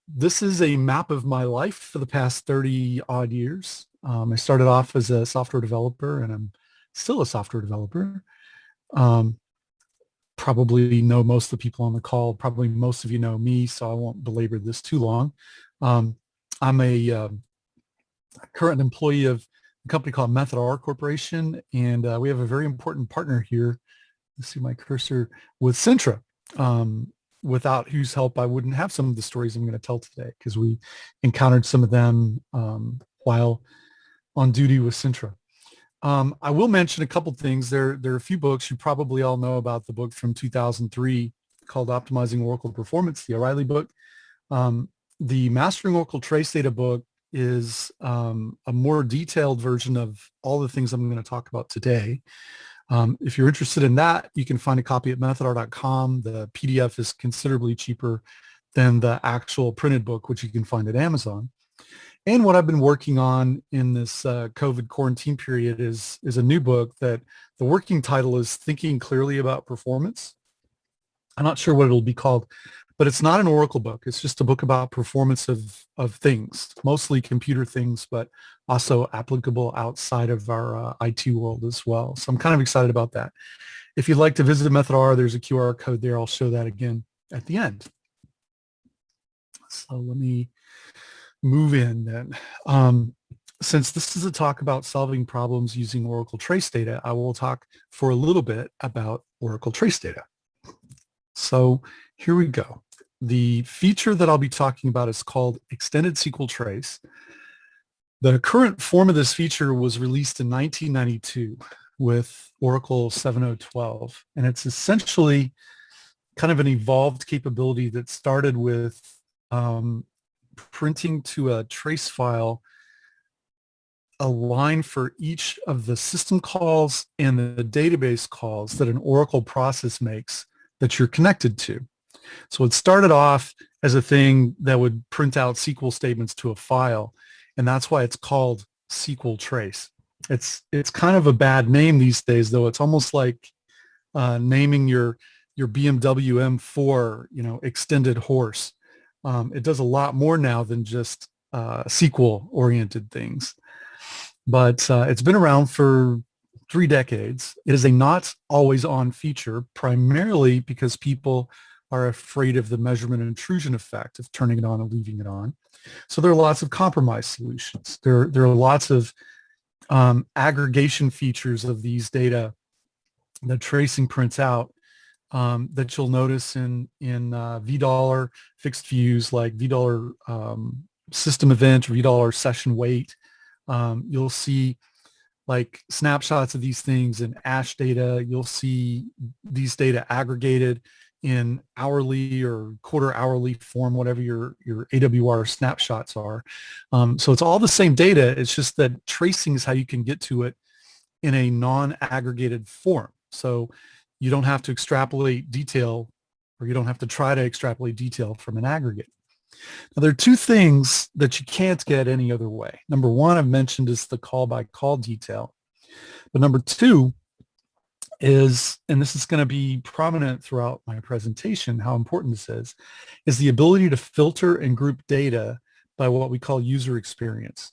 This is a map of my life for the past 30 odd years. I started off as a software developer and I'm still a software developer. Um, Probably know most of the people on the call. Probably most of you know me, so I won't belabor this too long. Um, I'm a current employee of a company called Method R Corporation, and we have a very important partner here. Let's see my cursor with Sintra. Without whose help I wouldn't have some of the stories I'm going to tell today because we encountered some of them while on duty with Sintra. I will mention a couple things. There are a few books. You probably all know about the book from 2003 called Optimizing Oracle Performance, the O'Reilly book. The Mastering Oracle Trace Data book is a more detailed version of all the things I'm going to talk about today. If you're interested in that, you can find a copy at methodr.com. The PDF is considerably cheaper than the actual printed book, which you can find at Amazon. And what I've been working on in this COVID quarantine period is a new book that the working title is Thinking Clearly About Performance. I'm not sure what it'll be called, but it's not an Oracle book. It's just a book about performance of things, mostly computer things, but also applicable outside of our IT world as well. So I'm kind of excited about that. If you'd like to visit MethodR, there's a QR code there. I'll show that again at the end. So let me move in then. Since this is a talk about solving problems using Oracle Trace Data, I will talk for a little bit about Oracle Trace Data. So here we go. The feature that I'll be talking about is called Extended SQL Trace. The current form of this feature was released in 1992 with Oracle 7.0.12, and it's essentially kind of an evolved capability that started with printing to a trace file a line for each of the system calls and the database calls that an Oracle process makes that you're connected to. So it started off as a thing that would print out SQL statements to a file, and that's why it's called SQL Trace. It's kind of a bad name these days, though. It's almost like naming your BMW M4, extended horse. It does a lot more now than just SQL-oriented things. But it's been around for 3 decades. It is a not always on feature, primarily because people are afraid of the measurement intrusion effect of turning it on and leaving it on. So there are lots of compromise solutions. There are lots of aggregation features of these data that tracing prints out that you'll notice in $, fixed views like $, system event or $, session wait. You'll see like snapshots of these things in ash data. You'll see these data aggregated in hourly or quarter hourly form, whatever your AWR snapshots are. So it's all the same data. It's just that tracing is how you can get to it in a non-aggregated form. So you don't have to extrapolate detail, or you don't have to try to extrapolate detail from an aggregate. Now, there are 2 things that you can't get any other way. Number 1, I've mentioned, is the call by call detail. But number 2 is, and this is going to be prominent throughout my presentation, how important this is the ability to filter and group data by what we call user experience.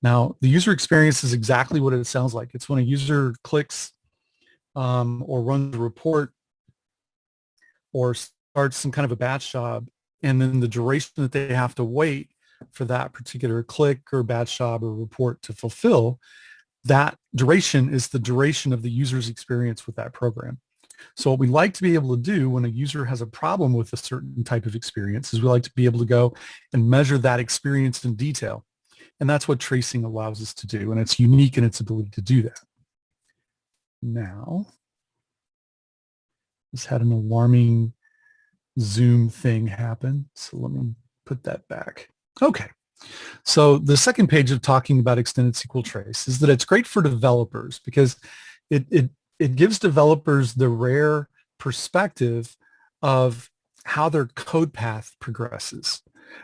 Now, the user experience is exactly what it sounds like. It's when a user clicks or runs a report or starts some kind of a batch job, and then the duration that they have to wait for that particular click or batch job or report to fulfill, that duration is the duration of the user's experience with that program. So what we like to be able to do when a user has a problem with a certain type of experience is we like to be able to go and measure that experience in detail. And that's what tracing allows us to do. And it's unique in its ability to do that. Now, this had an alarming Zoom thing happen. So let me put that back. Okay. So the second page of talking about extended SQL Trace is that it's great for developers because it gives developers the rare perspective of how their code path progresses.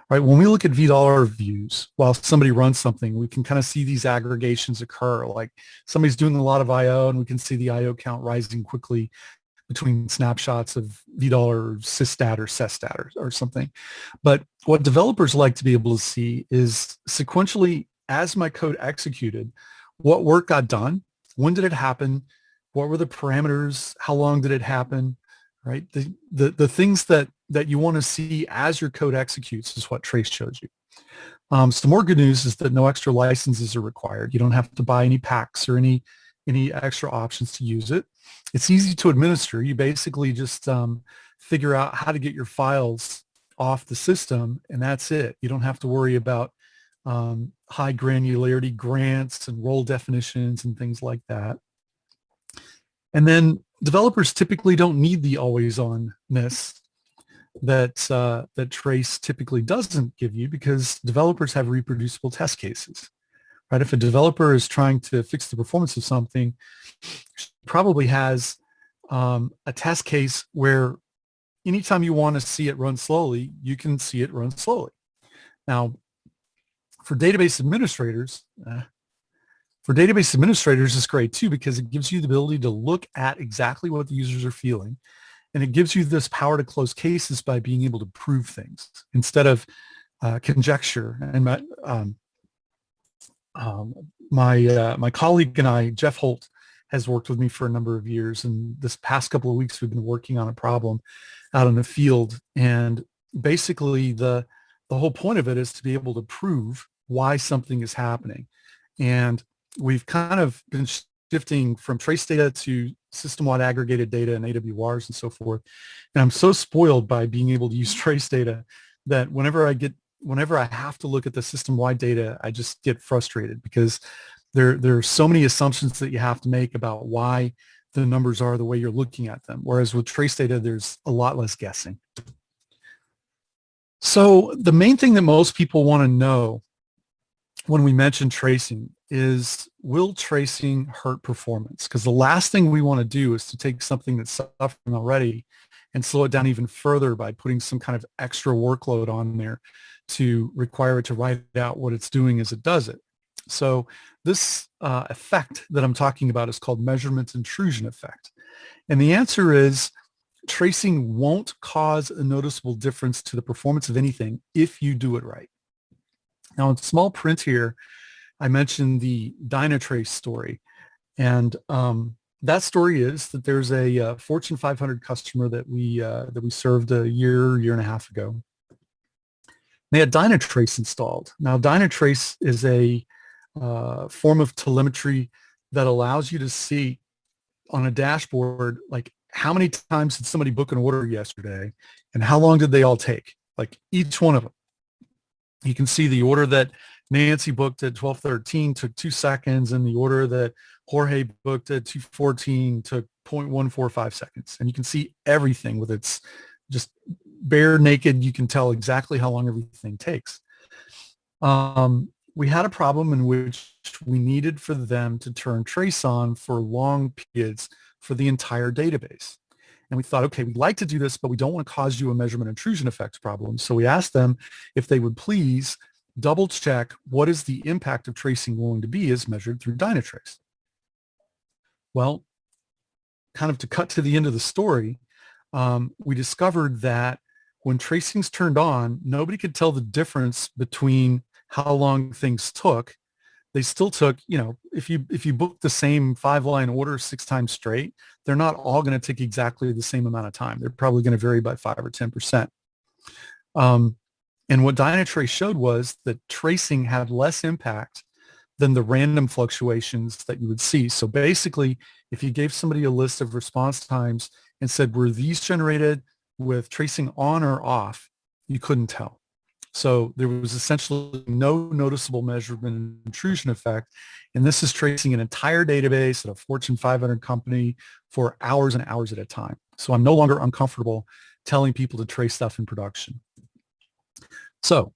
Right? When we look at $, views while somebody runs something, we can kind of see these aggregations occur. Like somebody's doing a lot of I/O and we can see the I/O count rising quickly. between snapshots of VDOL or systat or sestat or something. But what developers like to be able to see is sequentially, as my code executed, what work got done, when did it happen, what were the parameters, how long did it happen, right? The things that you want to see as your code executes is what Trace shows you. Some more good news is that no extra licenses are required. You don't have to buy any packs or any extra options to use it. It's easy to administer. You basically just figure out how to get your files off the system, and that's it. You don't have to worry about high granularity grants and role definitions and things like that. And then developers typically don't need the always-onness that Trace typically doesn't give you, because developers have reproducible test cases, right? If a developer is trying to fix the performance of something, probably has a test case where anytime you want to see it run slowly, you can see it run slowly. Now, for database administrators, it's great too, because it gives you the ability to look at exactly what the users are feeling. And it gives you this power to close cases by being able to prove things instead of conjecture. And my colleague and I, Jeff Holt, has worked with me for a number of years. And this past couple of weeks, we've been working on a problem out in the field. And basically, the whole point of it is to be able to prove why something is happening. And we've kind of been shifting from trace data to system-wide aggregated data and AWRs and so forth. And I'm so spoiled by being able to use trace data that whenever I have to look at the system-wide data, I just get frustrated, because there are so many assumptions that you have to make about why the numbers are the way you're looking at them. Whereas with trace data, there's a lot less guessing. So the main thing that most people want to know when we mention tracing is, will tracing hurt performance? Because the last thing we want to do is to take something that's suffering already and slow it down even further by putting some kind of extra workload on there to require it to write out what it's doing as it does it. So this effect that I'm talking about is called measurement intrusion effect. And the answer is, tracing won't cause a noticeable difference to the performance of anything if you do it right. Now, in small print here, I mentioned the Dynatrace story. And that story is that there's a Fortune 500 customer that we served a year and a half ago. They had Dynatrace installed. Now, Dynatrace is a form of telemetry that allows you to see on a dashboard, like, how many times did somebody book an order yesterday and how long did they all take? Like, each one of them. You can see the order that Nancy booked at 12:13 took 2 seconds, and the order that Jorge booked at 2:14 took 0.145 seconds. And you can see everything with its just bare naked. You can tell exactly how long everything takes. We had a problem in which we needed for them to turn trace on for long periods for the entire database. And we thought, okay, we'd like to do this, but we don't want to cause you a measurement intrusion effect problem. So we asked them if they would please double check what is the impact of tracing going to be as measured through Dynatrace. Well, kind of to cut to the end of the story, we discovered that when tracing's turned on, nobody could tell the difference between how long things took. They still took, if you book the same 5-line order 6 times straight, they're not all going to take exactly the same amount of time. They're probably going to vary by 5 or 10%. And what Dynatrace showed was that tracing had less impact than the random fluctuations that you would see. So basically, if you gave somebody a list of response times and said, were these generated with tracing on or off, you couldn't tell. So there was essentially no noticeable measurement intrusion effect. And this is tracing an entire database at a Fortune 500 company for hours and hours at a time. So I'm no longer uncomfortable telling people to trace stuff in production. So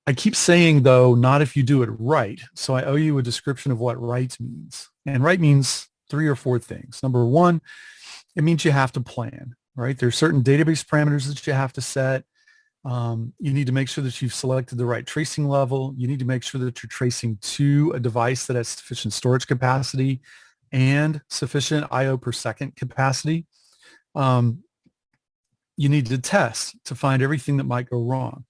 I keep saying, though, not if you do it right. So I owe you a description of what right means. And right means 3 or 4 things. Number 1, it means you have to plan, right? There's certain database parameters that you have to set. You need to make sure that you've selected the right tracing level. You need to make sure that you're tracing to a device that has sufficient storage capacity and sufficient I/O per second capacity. you need to test to find everything that might go wrong.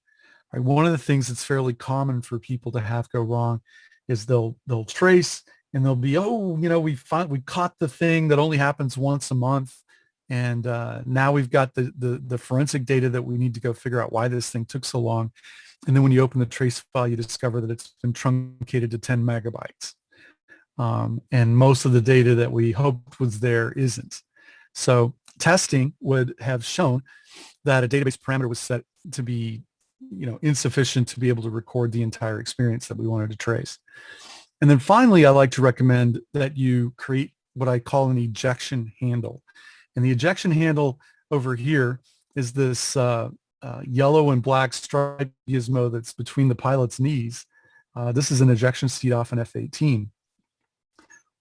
Right? One of the things that's fairly common for people to have go wrong is they'll trace and they'll be, oh, we caught the thing that only happens once a month, and now we've got the forensic data that we need to go figure out why this thing took so long. And then when you open the trace file, you discover that it's been truncated to 10 megabytes. And most of the data that we hoped was there isn't. So testing would have shown that a database parameter was set to be, insufficient to be able to record the entire experience that we wanted to trace. And then finally, I like to recommend that you create what I call an ejection handle. And the ejection handle over here is this yellow and black stripe gizmo that's between the pilot's knees. This is an ejection seat off an F-18.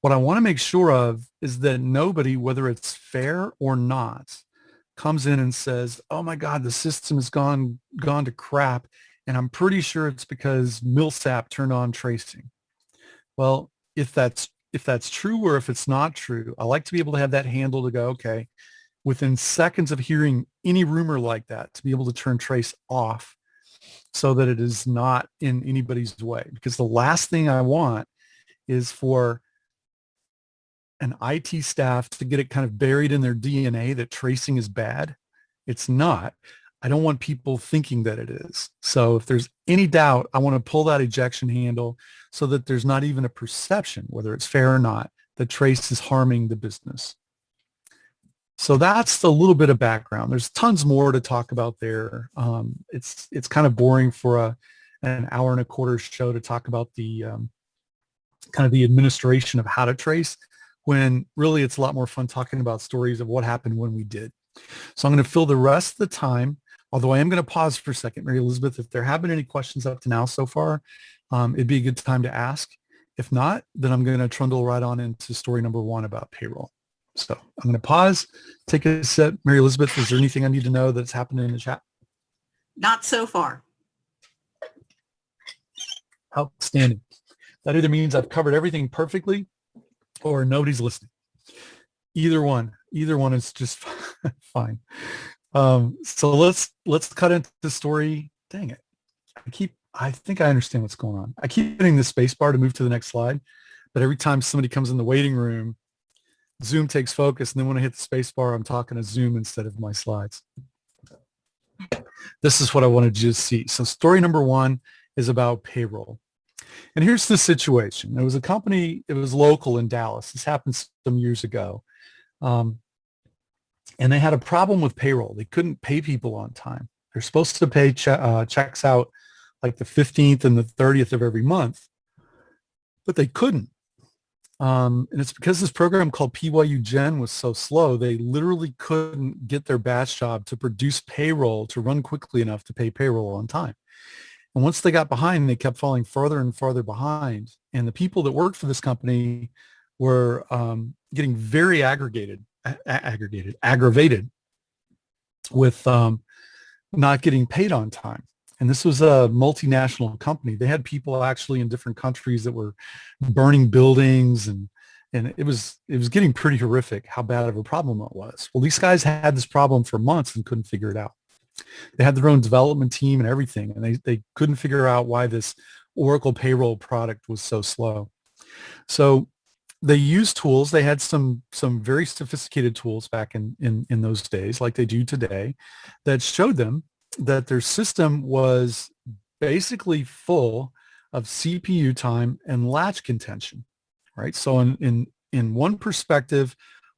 What I want to make sure of is that nobody, whether it's fair or not, comes in and says, oh my God, the system has gone to crap, and I'm pretty sure it's because Milsap turned on tracing. Well, if that's true or if it's not true, I like to be able to have that handle to go, okay, within seconds of hearing any rumor like that, to be able to turn trace off so that it is not in anybody's way. Because the last thing I want is for an IT staff to get it kind of buried in their DNA that tracing is bad. It's not. I don't want people thinking that it is. So if there's any doubt, I want to pull that ejection handle so that there's not even a perception, whether it's fair or not, that trace is harming the business. So that's a little bit of background. There's tons more to talk about there. It's kind of boring for an hour and a quarter show to talk about the kind of the administration of how to trace, when really it's a lot more fun talking about stories of what happened when we did. So I'm going to fill the rest of the time, although I am going to pause for a second. Mary Elizabeth, if there have been any questions up to now so far, it'd be a good time to ask. If not, then I'm going to trundle right on into story number 1 about payroll. So I'm going to pause, take a sip. Mary Elizabeth, is there anything I need to know that's happened in the chat? Not so far. Outstanding. That either means I've covered everything perfectly or nobody's listening. Either one is just fine. So let's cut into the story. Dang it. I think I understand what's going on. I keep hitting the space bar to move to the next slide, but every time somebody comes in the waiting room, Zoom takes focus, and then when I hit the space bar, I'm talking to Zoom instead of my slides. This is what I wanted you to see. So story number 1 is about payroll. And here's the situation. There was a company, it was local in Dallas. This happened some years ago. And they had a problem with payroll. They couldn't pay people on time. They're supposed to pay checks out like the 15th and the 30th of every month, but they couldn't. And it's because this program called PYU Gen was so slow, they literally couldn't get their batch job to produce payroll to run quickly enough to pay payroll on time. And once they got behind, they kept falling farther and farther behind. And the people that worked for this company were getting very aggravated with not getting paid on time. And this was a multinational company. They had people actually in different countries that were burning buildings, and it was getting pretty horrific how bad of a problem it was. Well, these guys had this problem for months and couldn't figure it out. They had their own development team and everything, and they couldn't figure out why this Oracle payroll product was so slow. So they used tools. They had some very sophisticated tools back in those days, like they do today, that showed them that their system was basically full of CPU time and latch contention, right? So in one perspective,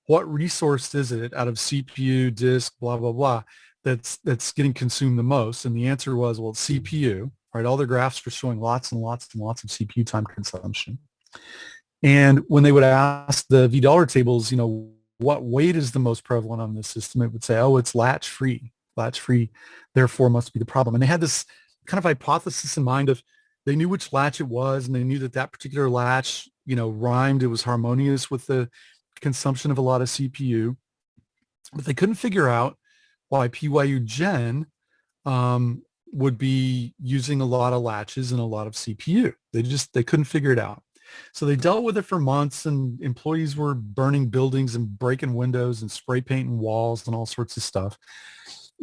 what resource is it out of CPU, disk, blah, blah, blah, that's getting consumed the most? And the answer was, well, it's CPU, right? All their graphs were showing lots and lots and lots of CPU time consumption. And when they would ask the VDollar tables, what weight is the most prevalent on this system, it would say, oh, it's latch free, therefore must be the problem. And they had this kind of hypothesis in mind of, they knew which latch it was, and they knew that particular latch, rhymed, it was harmonious with the consumption of a lot of CPU, but they couldn't figure out why PYU Gen would be using a lot of latches and a lot of CPU. They couldn't figure it out. So they dealt with it for months, and employees were burning buildings and breaking windows and spray painting walls and all sorts of stuff.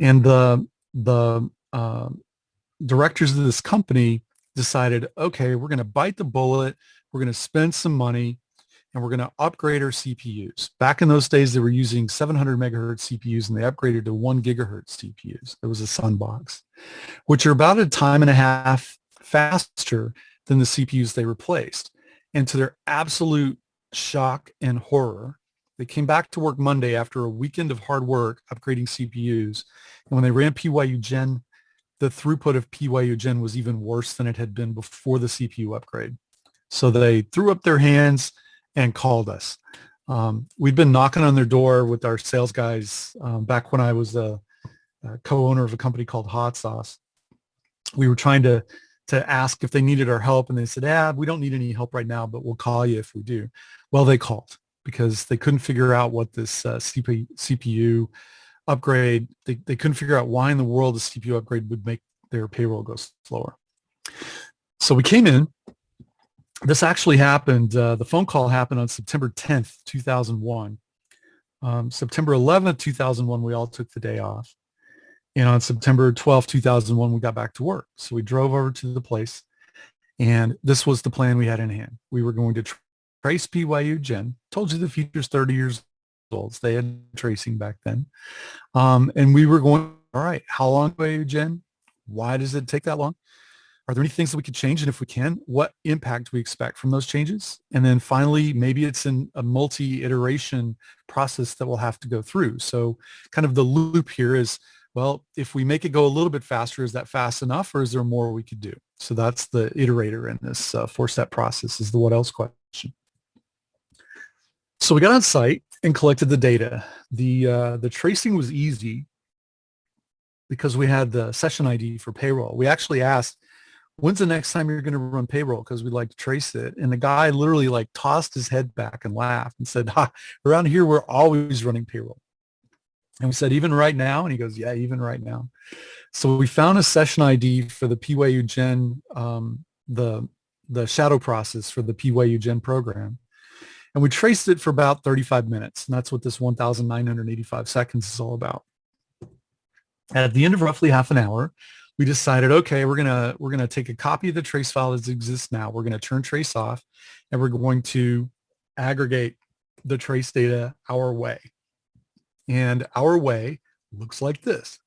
And the directors of this company decided, okay, we're going to bite the bullet. We're going to spend some money and we're going to upgrade our CPUs. Back in those days, they were using 700 megahertz CPUs and they upgraded to 1 gigahertz CPUs. It was a Sunbox, which are about a time and a half faster than the CPUs they replaced. And to their absolute shock and horror, they came back to work Monday after a weekend of hard work upgrading CPUs. And when they ran PYU Gen, the throughput of PYU Gen was even worse than it had been before the CPU upgrade. So they threw up their hands and called us. We'd been knocking on their door with our sales guys back when I was a co-owner of a company called Hot Sauce. We were trying to ask if they needed our help, and they said, we don't need any help right now, but we'll call you if we do. Well, they called because they couldn't figure out what this CPU upgrade, they couldn't figure out why in the world a CPU upgrade would make their payroll go slower. So we came in. This actually happened, the phone call happened on September 10th, 2001. September 11th, 2001, we all took the day off. And on September 12th, 2001, we got back to work. So we drove over to the place, and this was the plan we had in hand. We were going to trace PYU Gen. Told you the feature's 30 years old. They had tracing back then. And we were going, all right, how long PYU Gen? Why does it take that long? Are there any things that we could change? And if we can, what impact we expect from those changes? And then finally, maybe it's in a multi-iteration process that we'll have to go through. So kind of the loop here is, well, if we make it go a little bit faster, is that fast enough, or is there more we could do? So that's the iterator in this four-step process, is the what else question. So we got on site and collected the data. The tracing was easy because we had the session ID for payroll. We actually asked, when's the next time you're going to run payroll? Because we'd like to trace it. And the guy literally like tossed his head back and laughed and said, around here, we're always running payroll. And we said, even right now? And he goes, yeah, even right now. So we found a session ID for the PYU Gen, the shadow process for the PYU Gen program. And we traced it for about 35 minutes. And that's what this 1,985 seconds is all about. At the end of roughly half an hour, we decided, okay, we're gonna take a copy of the trace file as it exists now. We're gonna turn trace off, and we're going to aggregate the trace data our way. And our way looks like this.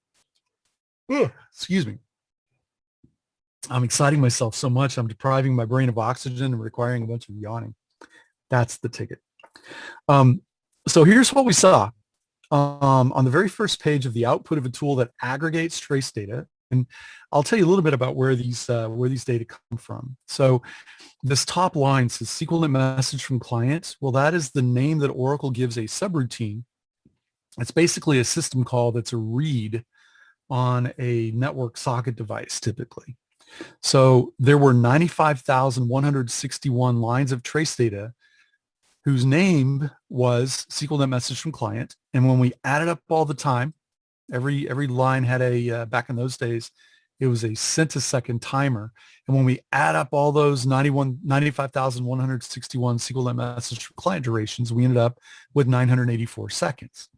Ugh, excuse me. I'm exciting myself so much, I'm depriving my brain of oxygen and requiring a bunch of yawning. That's the ticket. So here's what we saw. On the very first page of the output of a tool that aggregates trace data, and I'll tell you a little bit about where these data come from. So this top line says SQLnet message from client. Well, that is the name that Oracle gives a subroutine. It's basically a system call that's a read on a network socket device typically. So there were 95,161 lines of trace data whose name was SQLnet message from client. And when we added up all the time, every line had a, back in those days, it was a centisecond timer. And when we add up all those 95,161 SQLnet message from client durations, we ended up with 984 seconds.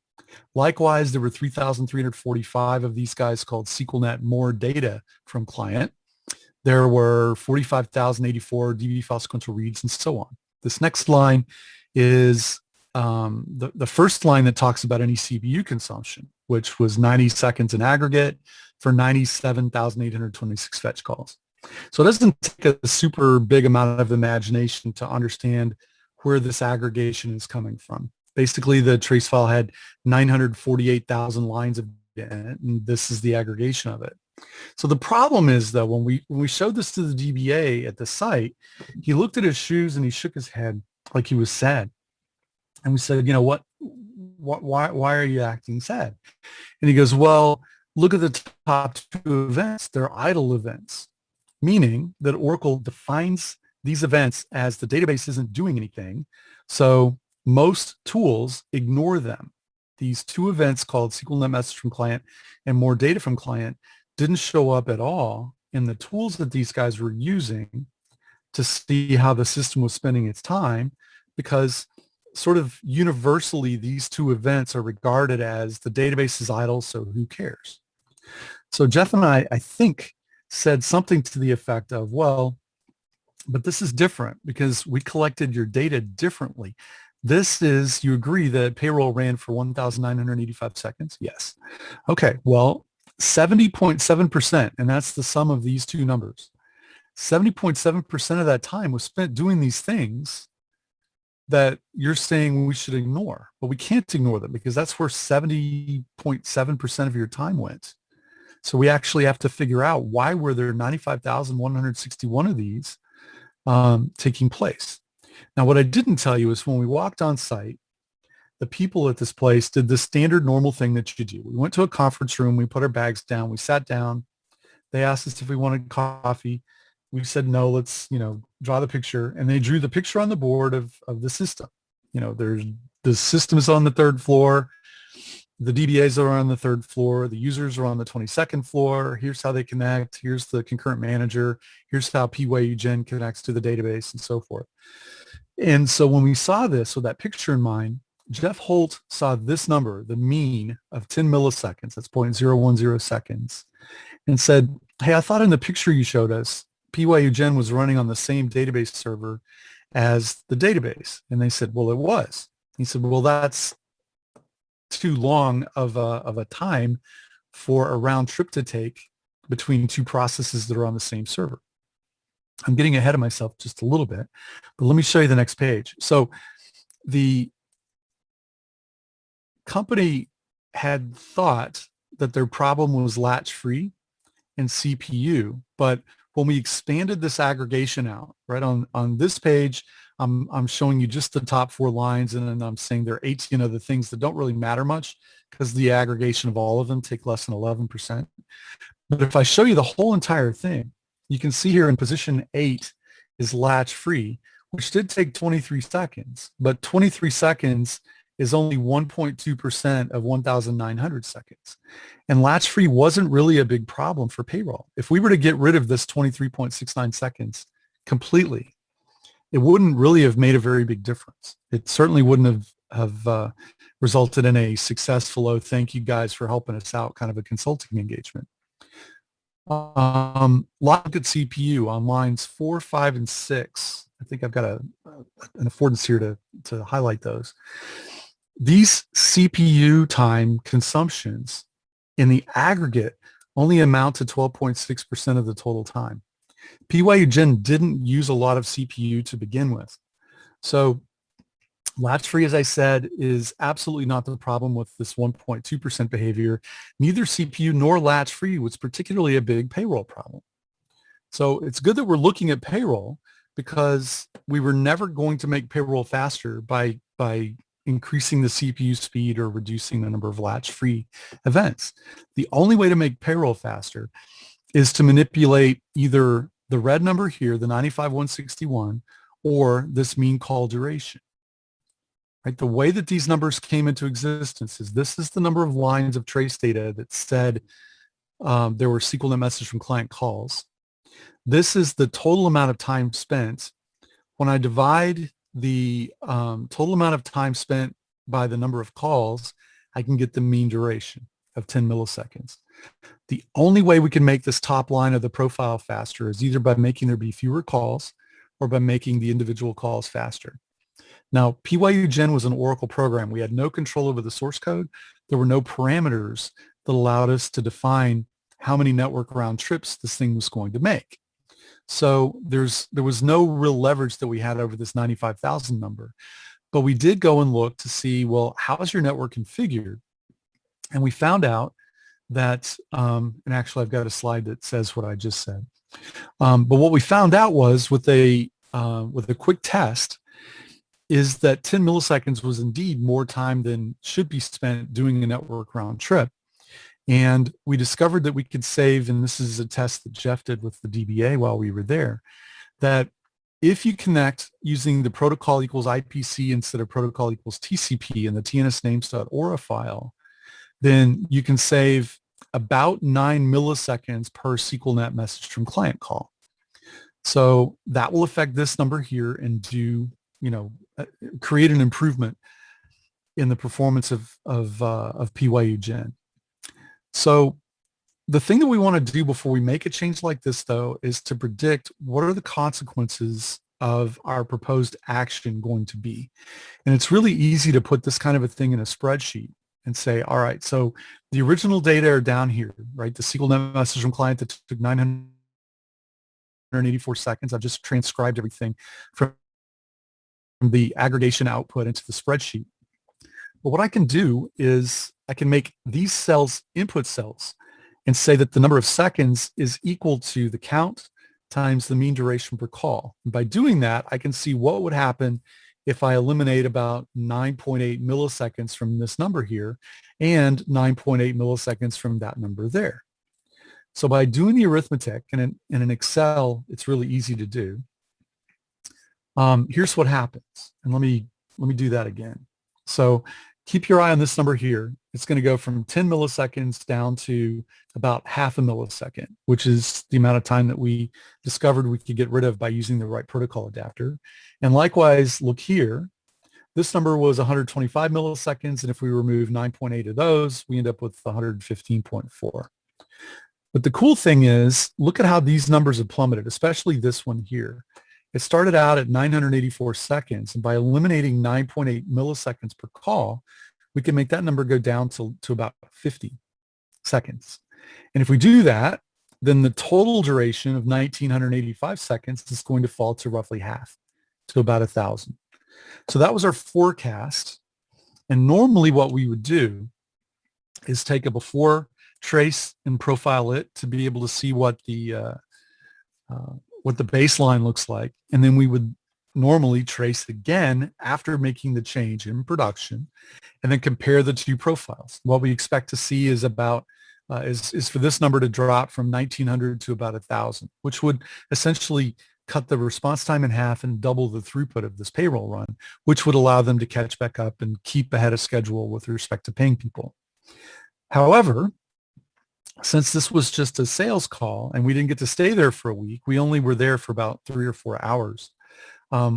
Likewise, there were 3,345 of these guys called SQLnet more data from client. There were 45,084 DB file sequential reads and so on. This next line is the first line that talks about any CPU consumption, which was 90 seconds in aggregate for 97,826 fetch calls. So it doesn't take a super big amount of imagination to understand where this aggregation is coming from. Basically, the trace file had 948,000 lines of data in it, and this is the aggregation of it. So the problem is, though, when we showed this to the DBA at the site, he looked at his shoes and he shook his head like he was sad. And we said, you know, why are you acting sad? And he goes, well, look at the top two events. They're idle events, meaning that Oracle defines these events as the database isn't doing anything. So most tools ignore them. These two events called SQLnet message from client and more data from client didn't show up at all in the tools that these guys were using to see how the system was spending its time, because sort of universally, these two events are regarded as the database is idle, so who cares? So Jeff and I think, said something to the effect of, well, but this is different because we collected your data differently. This is, you agree that payroll ran for 1,985 seconds? Yes. Okay, well, 70.7%, and that's the sum of these two numbers. 70.7% of that time was spent doing these things that you're saying we should ignore, but we can't ignore them because that's where 70.7% of your time went. So we actually have to figure out, why were there 95,161 of these taking place? Now, what I didn't tell you is when we walked on site, the people at this place did the standard normal thing that you do. We went to a conference room, we put our bags down, we sat down. They asked us if we wanted coffee. We said, no, let's, draw the picture. And they drew the picture on the board of the system. The system is on the third floor. The DBAs are on the third floor. The users are on the 22nd floor. Here's how they connect. Here's the concurrent manager. Here's how PYUGen connects to the database and so forth. And so when we saw this with that picture in mind, Jeff Holt saw this number, the mean of 10 milliseconds, that's 0.010 seconds, and said, hey, I thought in the picture you showed us, PYUGen was running on the same database server as the database. And they said, well, it was. He said, well, that's too long of a time for a round trip to take between two processes that are on the same server. I'm getting ahead of myself just a little bit, but let me show you the next page. So the company had thought that their problem was latch free and CPU, but when we expanded this aggregation out, right on this page, I'm showing you just the top 4 lines, and then I'm saying there are 18 other things that don't really matter much because the aggregation of all of them take less than 11%. But if I show you the whole entire thing, you can see here in position 8 is latch free, which did take 23 seconds, but 23 seconds is only 1.2% of 1,900 seconds. And latch free wasn't really a big problem for payroll. If we were to get rid of this 23.69 seconds completely, it wouldn't really have made a very big difference. It certainly wouldn't have resulted in a successful, oh, thank you guys for helping us out, kind of a consulting engagement. Look at CPU on lines 4, 5, and 6. I think I've got an affordance here to highlight those. These CPU time consumptions in the aggregate only amount to 12.6% of the total time. PYUGen didn't use a lot of CPU to begin with. So latch free, as I said, is absolutely not the problem with this 1.2% behavior. Neither CPU nor latch free was particularly a big payroll problem. So it's good that we're looking at payroll, because we were never going to make payroll faster by increasing the CPU speed or reducing the number of latch-free events. The only way to make payroll faster is to manipulate either the red number here, the 95,161, or this mean call duration. Right? The way that these numbers came into existence is this is the number of lines of trace data that said there were SQLnet message from client calls. This is the total amount of time spent. When I divide the total amount of time spent by the number of calls, I can get the mean duration of 10 milliseconds. The only way we can make this top line of the profile faster is either by making there be fewer calls or by making the individual calls faster. Now, PYUGen was an Oracle program. We had no control over the source code. There were no parameters that allowed us to define how many network round trips this thing was going to make. So there was no real leverage that we had over this 95,000 number. But we did go and look to see, well, how is your network configured? And we found out that, and actually I've got a slide that says what I just said. But what we found out was with a quick test is that 10 milliseconds was indeed more time than should be spent doing a network round trip. And we discovered that we could save, and this is a test that Jeff did with the DBA while we were there, that if you connect using the protocol equals IPC instead of protocol equals TCP in the tnsnames.aura file, then you can save about 9 milliseconds per SQLnet message from client call. So that will affect this number here and do, create an improvement in the performance of PYU Gen. So the thing that we want to do before we make a change like this, though, is to predict what are the consequences of our proposed action going to be. And it's really easy to put this kind of a thing in a spreadsheet and say, all right, so the original data are down here, right? The SQL net message from client that took 984 seconds. I've just transcribed everything from the aggregation output into the spreadsheet. But what I can do is I can make these cells input cells and say that the number of seconds is equal to the count times the mean duration per call. And by doing that, I can see what would happen if I eliminate about 9.8 milliseconds from this number here and 9.8 milliseconds from that number there. So by doing the arithmetic, and in Excel, it's really easy to do. Here's what happens. And let me do that again. So keep your eye on this number here. It's going to go from 10 milliseconds down to about half a millisecond, which is the amount of time that we discovered we could get rid of by using the right protocol adapter. And likewise, look here. This number was 125 milliseconds, and if we remove 9.8 of those, we end up with 115.4. But the cool thing is, look at how these numbers have plummeted, especially this one here. It started out at 984 seconds, and by eliminating 9.8 milliseconds per call, we can make that number go down to about 50 seconds. And if we do that, then the total duration of 1985 seconds is going to fall to roughly half, to about 1,000. So that was our forecast. And normally what we would do is take a before trace and profile it to be able to see what the baseline looks like. And then we would normally trace again after making the change in production and then compare the two profiles. What we expect to see is about is for this number to drop from 1900 to about 1,000, which would essentially cut the response time in half and double the throughput of this payroll run, which would allow them to catch back up and keep ahead of schedule with respect to paying people. However, since this was just a sales call and we didn't get to stay there for a week, we only were there for about 3 or 4 hours.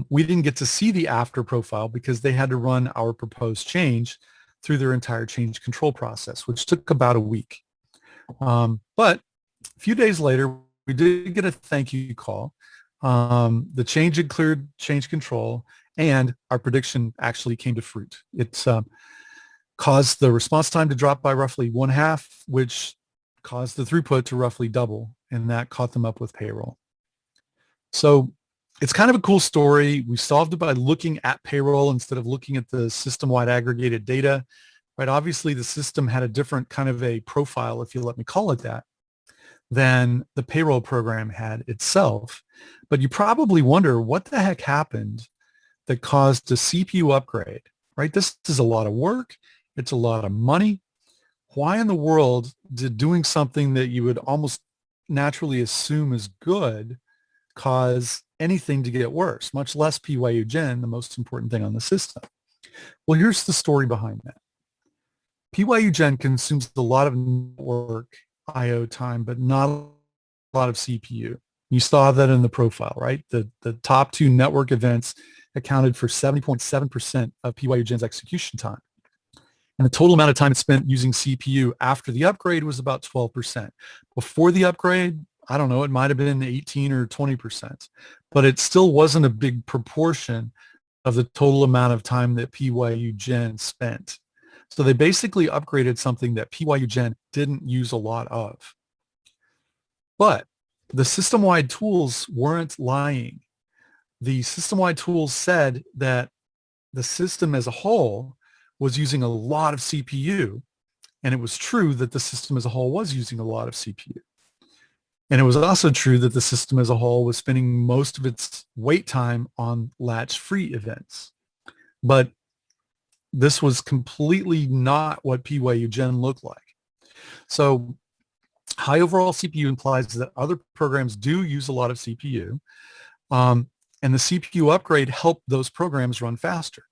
We didn't get to see the after profile because they had to run our proposed change through their entire change control process, which took about a week. But a few days later, we did get a thank you call. The change had cleared change control, and our prediction actually came to fruit. It's caused the response time to drop by roughly 1/2, which caused the throughput to roughly double, and that caught them up with payroll. So it's kind of a cool story. We solved it by looking at payroll instead of looking at the system-wide aggregated data, right? Obviously, the system had a different kind of a profile, if you let me call it that, than the payroll program had itself. But you probably wonder what the heck happened that caused a CPU upgrade, right? This is a lot of work. It's a lot of money. Why in the world did doing something that you would almost naturally assume is good cause anything to get worse, much less PYU Gen, the most important thing on the system? Well, here's the story behind that. PYU Gen consumes a lot of network I/O time, but not a lot of CPU. You saw that in the profile, right? The top 2 network events accounted for 70.7% of PYU Gen's execution time. And the total amount of time it spent using CPU after the upgrade was about 12%. Before the upgrade, I don't know, it might have been 18 or 20%, but it still wasn't a big proportion of the total amount of time that PYU Gen spent. So they basically upgraded something that PYU Gen didn't use a lot of. But the system-wide tools weren't lying. The system-wide tools said that the system as a whole was using a lot of CPU, and it was true that the system as a whole was using a lot of CPU. And it was also true that the system as a whole was spending most of its wait time on latch-free events. But this was completely not what PYU Gen looked like. So high overall CPU implies that other programs do use a lot of CPU, and the CPU upgrade helped those programs run faster.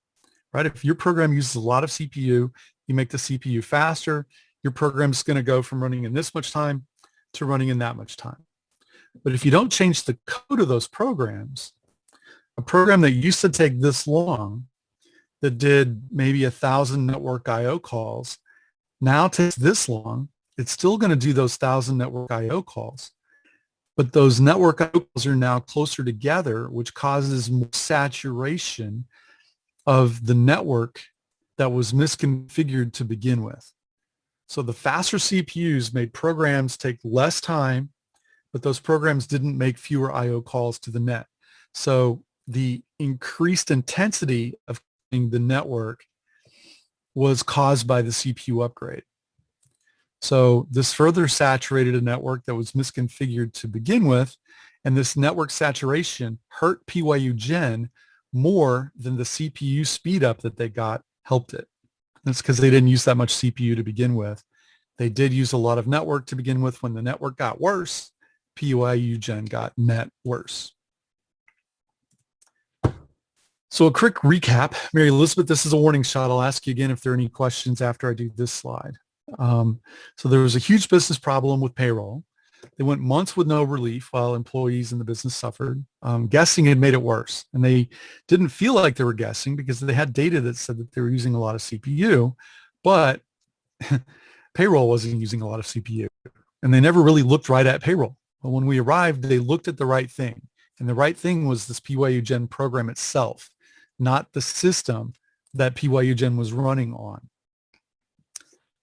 Right? If your program uses a lot of CPU, you make the CPU faster, your program is going to go from running in this much time to running in that much time. But if you don't change the code of those programs, a program that used to take this long, that did maybe 1,000 network IO calls, now takes this long. It's still going to do those 1,000 network IO calls, but those network IO calls are now closer together, which causes more saturation of the network that was misconfigured to begin with. So the faster CPUs made programs take less time, but those programs didn't make fewer IO calls to the net. So the increased intensity of the network was caused by the CPU upgrade. So this further saturated a network that was misconfigured to begin with, and this network saturation hurt PYU-Gen more than the CPU speed up that they got helped it. That's because they didn't use that much CPU to begin with. They did use a lot of network to begin with. When the network got worse, PYU-Gen got net worse. So a quick recap. Mary Elizabeth, this is a warning shot. I'll ask you again if there are any questions after I do this slide. So there was a huge business problem with payroll. They went months with no relief while employees in the business suffered. Guessing had made it worse. And they didn't feel like they were guessing because they had data that said that they were using a lot of CPU, but payroll wasn't using a lot of CPU. And they never really looked right at payroll. But when we arrived, they looked at the right thing. And the right thing was this PYU-Gen program itself, not the system that PYU-Gen was running on.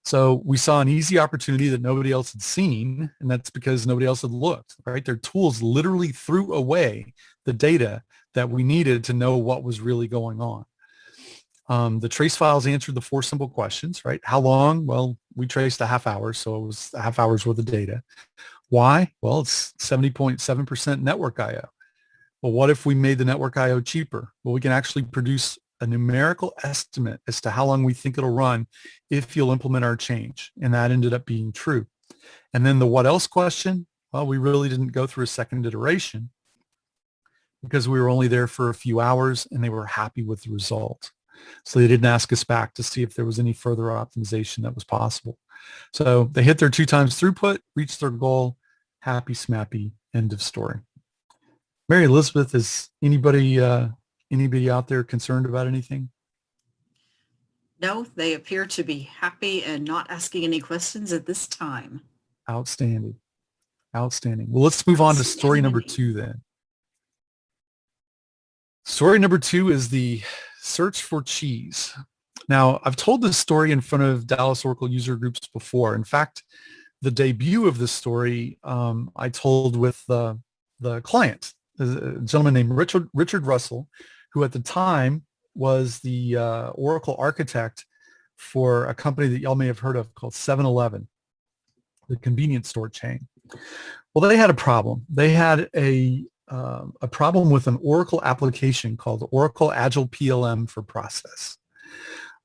So we saw an easy opportunity that nobody else had seen, and that's because nobody else had looked, right? Their tools literally threw away the data that we needed to know what was really going on. The trace files answered the 4 simple questions, right? How long? Well, we traced a half hour, so it was a half hour's worth of data. Why? Well, it's 70.7% network IO. Well, what if we made the network IO cheaper? Well, we can actually produce a numerical estimate as to how long we think it'll run if you'll implement our change. And that ended up being true. And then the what else question, well, we really didn't go through a second iteration because we were only there for a few hours and they were happy with the result. So they didn't ask us back to see if there was any further optimization that was possible. So they hit their 2 times throughput, reached their goal, happy, smappy, end of story. Mary Elizabeth, is anybody out there concerned about anything? No, they appear to be happy and not asking any questions at this time. Outstanding. Outstanding. Well, let's move on to story number 2 then. Story number 2 is the search for cheese. Now, I've told this story in front of Dallas Oracle user groups before. In fact, the debut of this story I told with the client, a gentleman named Richard Russell, who at the time was the Oracle architect for a company that y'all may have heard of called 7-Eleven, the convenience store chain. Well, they had a problem. They had a problem with an Oracle application called Oracle Agile PLM for Process.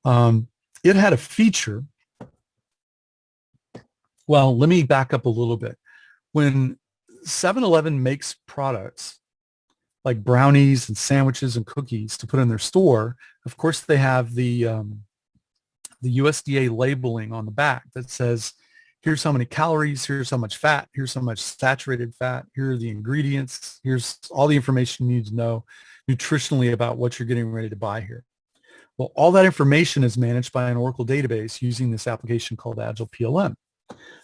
It had a feature. Well, let me back up a little bit. When 7-Eleven makes products like brownies and sandwiches and cookies to put in their store, of course they have the USDA labeling on the back that says, here's how many calories, here's how much fat, here's how much saturated fat, here are the ingredients, here's all the information you need to know nutritionally about what you're getting ready to buy here. Well, all that information is managed by an Oracle database using this application called Agile PLM.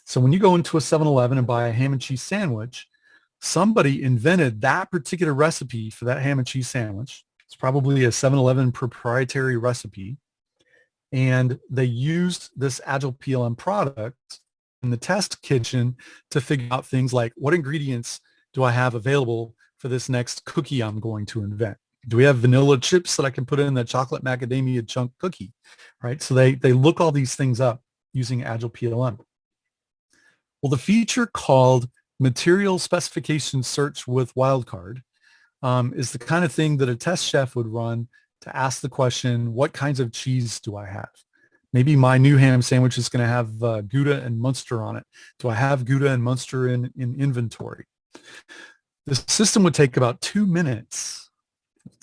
So when you go into a 7-Eleven and buy a ham and cheese sandwich, somebody invented that particular recipe for that ham and cheese sandwich. It's probably a 7-Eleven proprietary recipe. And they used this Agile PLM product in the test kitchen to figure out things like, what ingredients do I have available for this next cookie I'm going to invent? Do we have vanilla chips that I can put in the chocolate macadamia chunk cookie, right? So they look all these things up using Agile PLM. Well, the feature called material specification search with wildcard is the kind of thing that a test chef would run to ask the question, what kinds of cheese do I have? Maybe my new ham sandwich is going to have Gouda and Munster on it. Do I have Gouda and Munster in inventory? The system would take about 2 minutes,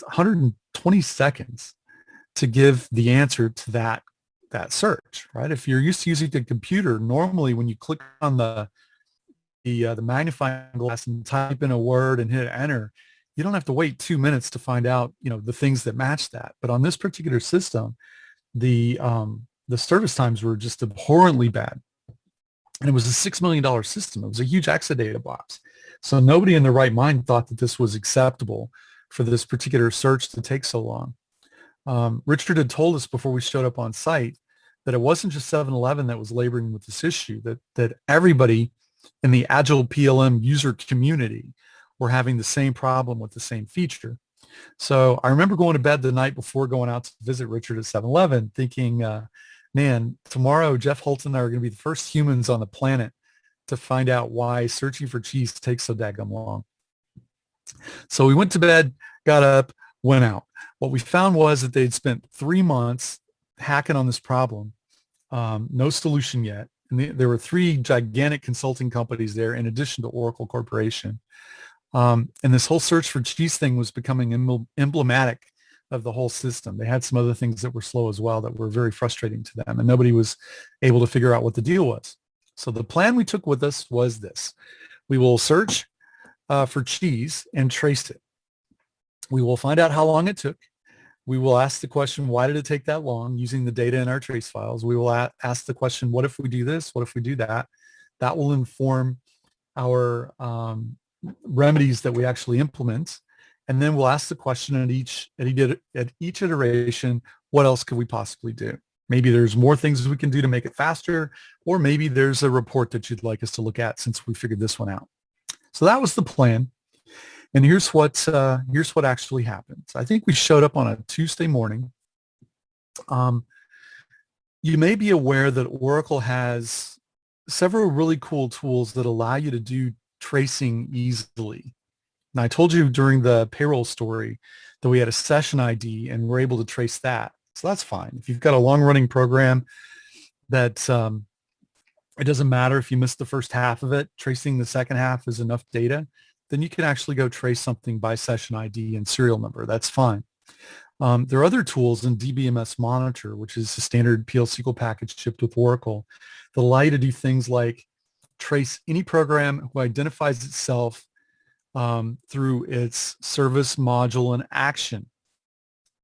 120 seconds to give the answer to that search, right? If you're used to using the computer, normally when you click on the the magnifying glass and type in a word and hit enter, you don't have to wait 2 minutes to find out, the things that match that. But on this particular system, the service times were just abhorrently bad. And it was a $6 million system. It was a huge Exadata box. So nobody in their right mind thought that this was acceptable for this particular search to take so long. Richard had told us before we showed up on site that it wasn't just 7-Eleven that was laboring with this issue, that everybody in the Agile PLM user community were having the same problem with the same feature. So I remember going to bed the night before going out to visit Richard at 7-Eleven thinking, man, tomorrow Jeff Holt and I are going to be the first humans on the planet to find out why searching for cheese takes so daggum long. So we went to bed, got up, went out. What we found was that they'd spent 3 months hacking on this problem, no solution yet. And there were 3 gigantic consulting companies there in addition to Oracle Corporation. And this whole search for cheese thing was becoming emblematic of the whole system. They had some other things that were slow as well that were very frustrating to them, and nobody was able to figure out what the deal was. So the plan we took with us was this. We will search for cheese and trace it. We will find out how long it took. We will ask the question, why did it take that long, using the data in our trace files. We will ask the question, what if we do this? What if we do that? That will inform our remedies that we actually implement. And then we'll ask the question at each iteration, what else could we possibly do? Maybe there's more things we can do to make it faster, or maybe there's a report that you'd like us to look at since we figured this one out. So that was the plan. And here's what actually happened. I think we showed up on a Tuesday morning. You may be aware that Oracle has several really cool tools that allow you to do tracing easily. And I told you during the payroll story that we had a session ID and we're able to trace that. So that's fine. If you've got a long-running program that it doesn't matter if you missed the first half of it, tracing the second half is enough data, then you can actually go trace something by session ID and serial number. That's fine. There are other tools in DBMS Monitor, which is a standard PL SQL package shipped with Oracle, that allow you to do things like trace any program who identifies itself through its service, module, and action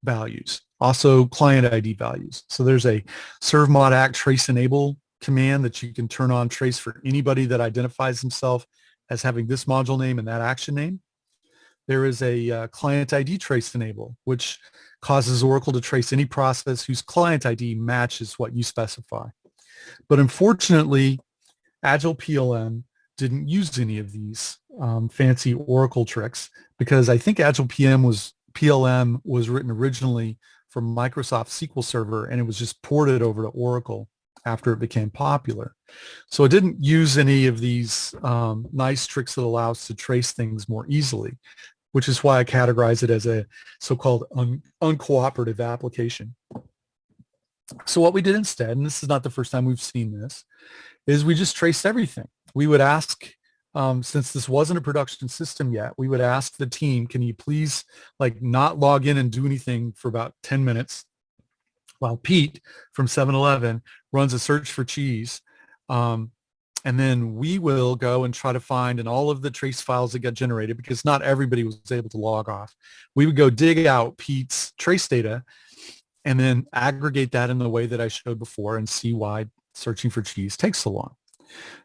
values, also client ID values. So there's a serve mod act trace enable command that you can turn on trace for anybody that identifies themselves as having this module name and that action name. There is a client ID trace enable, which causes Oracle to trace any process whose client ID matches what you specify. But unfortunately, Agile PLM didn't use any of these fancy Oracle tricks, because I think Agile PLM was written originally for Microsoft SQL Server, and it was just ported over to Oracle after it became popular. So it didn't use any of these nice tricks that allow us to trace things more easily, which is why I categorize it as a so-called uncooperative application. So what we did instead, and this is not the first time we've seen this, is we just traced everything. We would ask, since this wasn't a production system yet, we would ask the team, can you please not log in and do anything for about 10 minutes while Pete from 7-Eleven runs a search for cheese. And then we will go and try to find in all of the trace files that got generated, because not everybody was able to log off. We would go dig out Pete's trace data and then aggregate that in the way that I showed before and see why searching for cheese takes so long.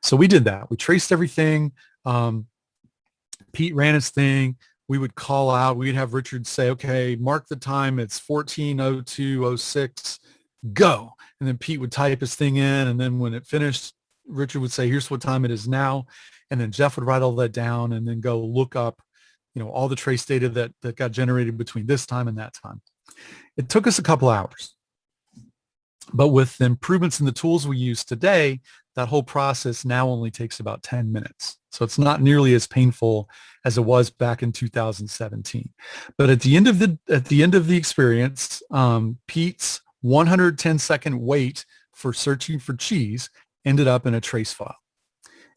So we did that. We traced everything. Pete ran his thing. We would call out. We'd have Richard say, okay, mark the time. It's 14:02:06. Go. And then Pete would type his thing in. And then when it finished, Richard would say, here's what time it is now. And then Jeff would write all that down and then go look up, all the trace data that got generated between this time and that time. It took us a couple hours. But with the improvements in the tools we use today, that whole process now only takes about 10 minutes. So it's not nearly as painful as it was back in 2017. But at the end of the experience, Pete's 110-second wait for searching for cheese ended up in a trace file.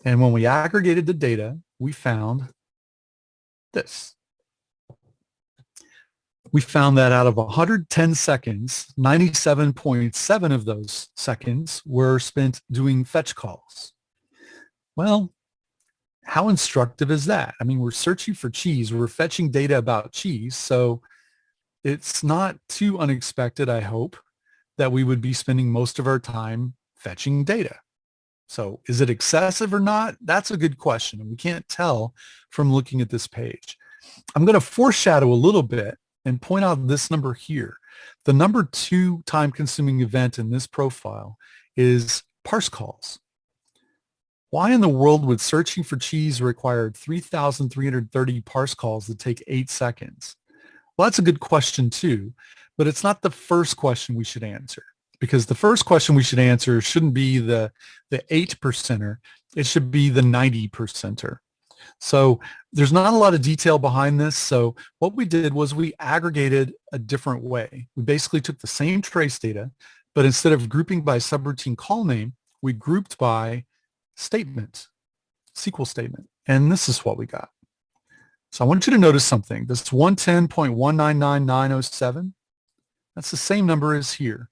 And when we aggregated the data, we found this. We found that out of 110 seconds, 97.7 of those seconds were spent doing fetch calls. Well, How instructive is that? I mean, we're searching for cheese. We're fetching data about cheese. So it's not too unexpected, I hope, that we would be spending most of our time fetching data. So is it excessive or not? That's a good question. And we can't tell from looking at this page. I'm going to foreshadow a little bit and point out this number here. The number 2 time-consuming event in this profile is parse calls. Why in the world would searching for cheese require 3,330 parse calls that take 8 seconds? Well, that's a good question too, but it's not the first question we should answer, because the first question we should answer shouldn't be the 8%er. It should be the 90%er. So there's not a lot of detail behind this. So what we did was we aggregated a different way. We basically took the same trace data, but instead of grouping by subroutine call name, we grouped by statement, SQL statement. And this is what we got. So I want you to notice something. This 110.199.907, that's the same number as here,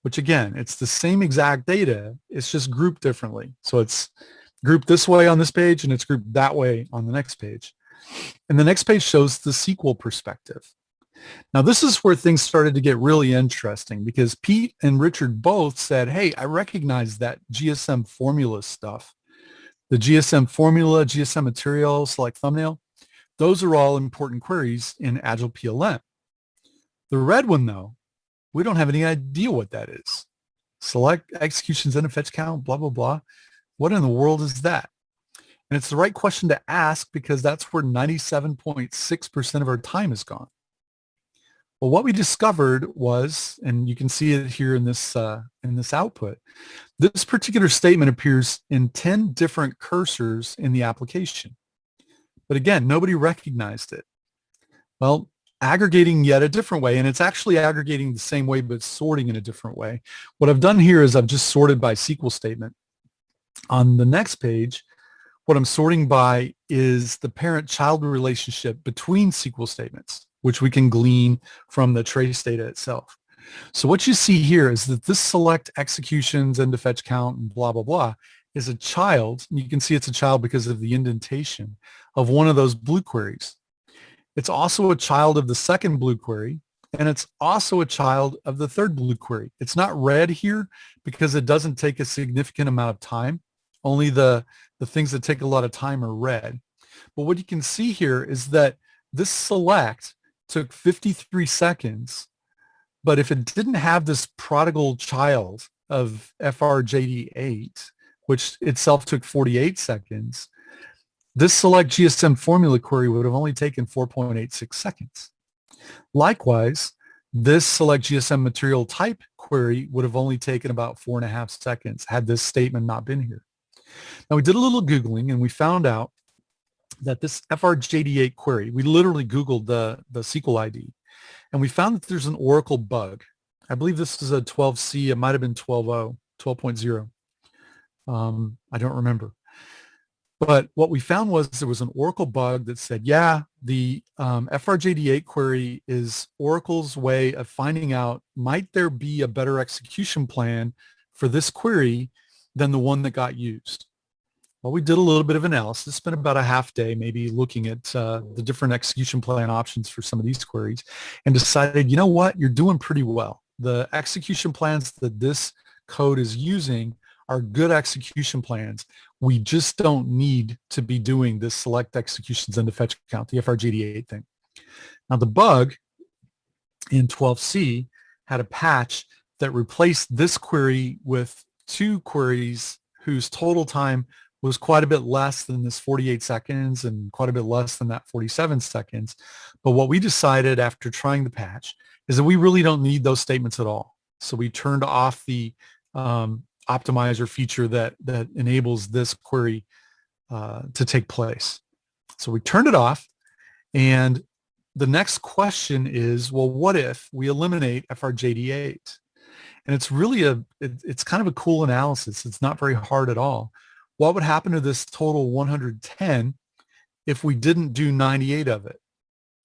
which again, it's the same exact data. It's just grouped differently. So it's grouped this way on this page and it's grouped that way on the next page. And the next page shows the SQL perspective. Now, this is where things started to get really interesting, because Pete and Richard both said, hey, I recognize that GSM formula stuff. The GSM formula, GSM material, select thumbnail, those are all important queries in Agile PLM. The red one, though, we don't have any idea what that is. Select executions and a fetch count, blah, blah, blah. What in the world is that? And it's the right question to ask, because that's where 97.6% of our time is gone. Well, what we discovered was, and you can see it here in this output, this particular statement appears in 10 different cursors in the application. But again, nobody recognized it. Well, aggregating yet a different way, and it's actually aggregating the same way, but sorting in a different way. What I've done here is I've just sorted by SQL statement. On the next page, what I'm sorting by is the parent-child relationship between SQL statements, which we can glean from the trace data itself. So what you see here is that this select executions and to fetch count and blah, blah, blah is a child. You can see it's a child because of the indentation of one of those blue queries. It's also a child of the second blue query, and it's also a child of the third blue query. It's not red here because it doesn't take a significant amount of time. Only the things that take a lot of time are red. But what you can see here is that this select took 53 seconds, but if it didn't have this prodigal child of FRJD8, which itself took 48 seconds, this select GSM formula query would have only taken 4.86 seconds. Likewise, this select GSM material type query would have only taken about 4.5 seconds had this statement not been here. Now, we did a little Googling and we found out that this FRJD8 query, we literally Googled the SQL ID, and we found that there's an Oracle bug. I believe this is a 12C. It might have been 12.0, 12.0. I don't remember. But what we found was there was an Oracle bug that said, yeah, the FRJD8 query is Oracle's way of finding out, might there be a better execution plan for this query than the one that got used? Well, we did a little bit of analysis, spent about a half day maybe looking at the different execution plan options for some of these queries, and decided, you know what, you're doing pretty well. The execution plans that this code is using are good execution plans. We just don't need to be doing this select executions and the fetch count, the FRGD8 thing. Now, the bug in 12C had a patch that replaced this query with 2 queries whose total time was quite a bit less than this 48 seconds and quite a bit less than that 47 seconds. But what we decided after trying the patch is that we really don't need those statements at all. So we turned off the optimizer feature that enables this query to take place. So we turned it off, and the next question is, well, what if we eliminate FRJD8? And it's really it's kind of a cool analysis. It's not very hard at all. What would happen to this total 110 if we didn't do 98 of it?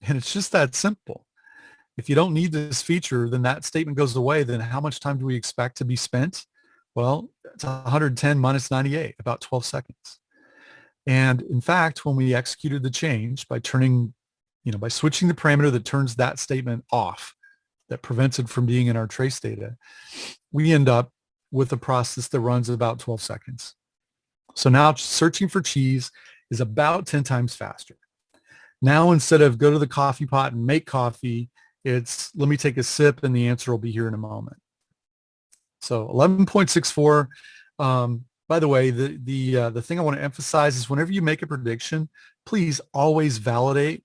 And it's just that simple. If you don't need this feature, then that statement goes away. Then how much time do we expect to be spent? Well, it's 110 minus 98, about 12 seconds. And in fact, when we executed the change by turning, by switching the parameter that turns that statement off, that prevents it from being in our trace data, we end up with a process that runs about 12 seconds. So now searching for cheese is about 10 times faster. Now, instead of go to the coffee pot and make coffee, it's let me take a sip and the answer will be here in a moment. So 11.64, by the way, the thing I want to emphasize is whenever you make a prediction, please always calibrate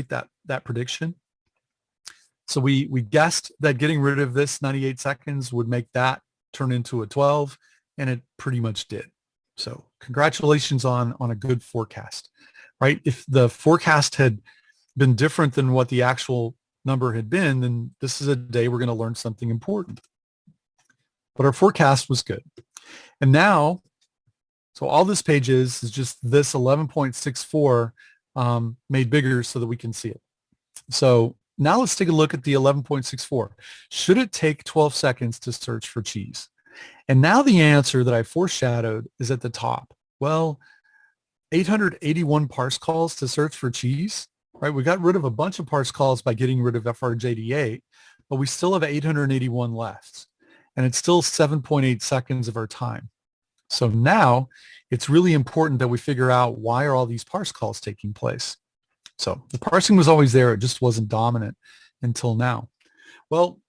that prediction. So we guessed that getting rid of this 98 seconds would make that turn into a 12, and it pretty much did. So congratulations on a good forecast, right? If the forecast had been different than what the actual number had been, then this is a day we're going to learn something important. But our forecast was good. And now, so all this page is just this 11.64 made bigger so that we can see it. So now let's take a look at the 11.64. Should it take 12 seconds to search for cheese? And now the answer that I foreshadowed is at the top. Well, 881 parse calls to search for cheese, right? We got rid of a bunch of parse calls by getting rid of FRJD8, but we still have 881 left. And it's still 7.8 seconds of our time. So now it's really important that we figure out why are all these parse calls taking place. So the parsing was always there. It just wasn't dominant until now. Well,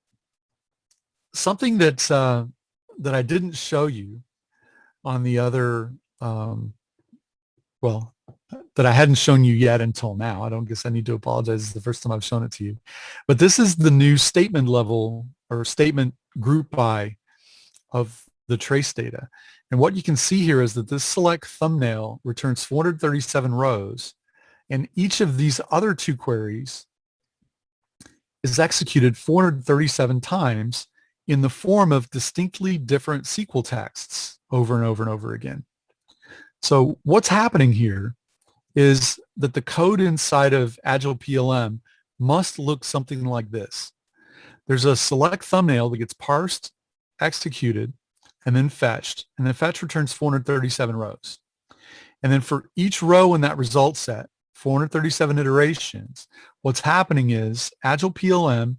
something that I didn't show you on the other, that I hadn't shown you yet until now. I don't guess I need to apologize. It's the first time I've shown it to you. But this is the new statement level or statement group by of the trace data. And what you can see here is that this select thumbnail returns 437 rows, and each of these other two queries is executed 437 times in the form of distinctly different SQL texts over and over and over again. So what's happening here is that the code inside of Agile PLM must look something like this. There's a select thumbnail that gets parsed, executed, and then fetched. And then fetch returns 437 rows. And then for each row in that result set, 437 iterations, what's happening is Agile PLM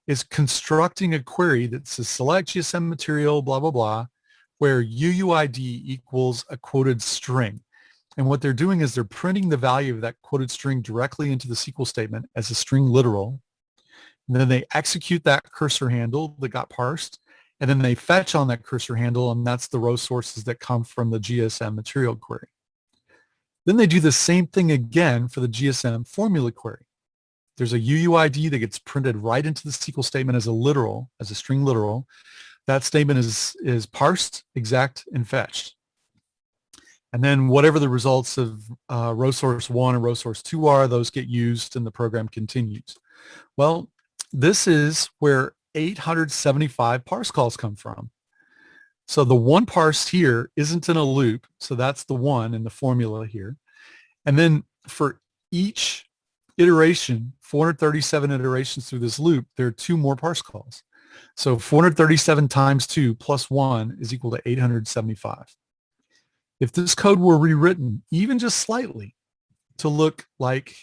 is constructing a query that says select GSM material, blah, blah, blah, where UUID equals a quoted string. And what they're doing is they're printing the value of that quoted string directly into the SQL statement as a string literal. And then they execute that cursor handle that got parsed, and then they fetch on that cursor handle, and that's the row sources that come from the GSM material query. Then they do the same thing again for the GSM formula query. There's a UUID that gets printed right into the SQL statement as a string literal. That statement is parsed, exact, and fetched. And then whatever the results of row source 1 and row source 2 are, those get used and the program continues. Well, this is where 875 parse calls come from. So the one parse here isn't in a loop, so that's the one in the formula here. And then for each iteration, 437 iterations through this loop, there are two more parse calls. So 437 times 2 plus 1 is equal to 875. If this code were rewritten even just slightly to look like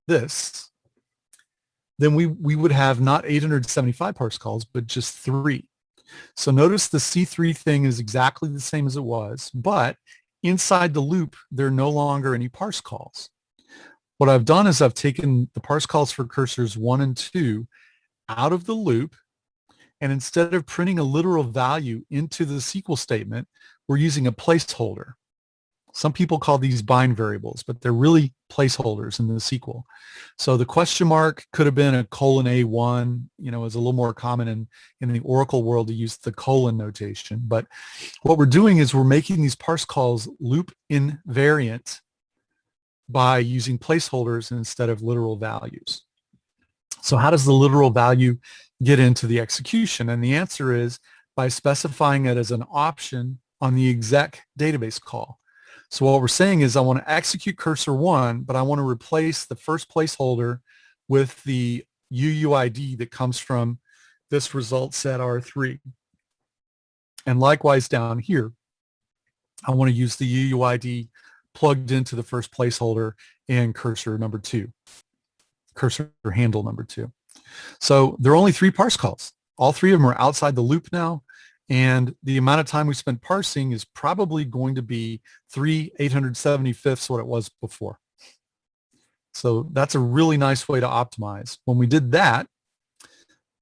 this, then we would have not 875 parse calls, but just 3. So notice the C3 thing is exactly the same as it was, but inside the loop, there are no longer any parse calls. What I've done is I've taken the parse calls for cursors 1 and 2 out of the loop, and instead of printing a literal value into the SQL statement, we're using a placeholder. Some people call these bind variables, but they're really placeholders in the SQL. So the question mark could have been a :A1, is a little more common in the Oracle world to use the colon notation. But what we're doing is we're making these parse calls loop invariant by using placeholders instead of literal values. So how does the literal value get into the execution? And the answer is by specifying it as an option on the exec database call. So what we're saying is I want to execute cursor 1, but I want to replace the first placeholder with the UUID that comes from this result set R3. And likewise down here, I want to use the UUID plugged into the first placeholder and cursor number 2, cursor handle number 2. So there are only 3 parse calls. All 3 of them are outside the loop now, and the amount of time we spent parsing is probably going to be 3/875ths what it was before. So that's a really nice way to optimize. When we did that,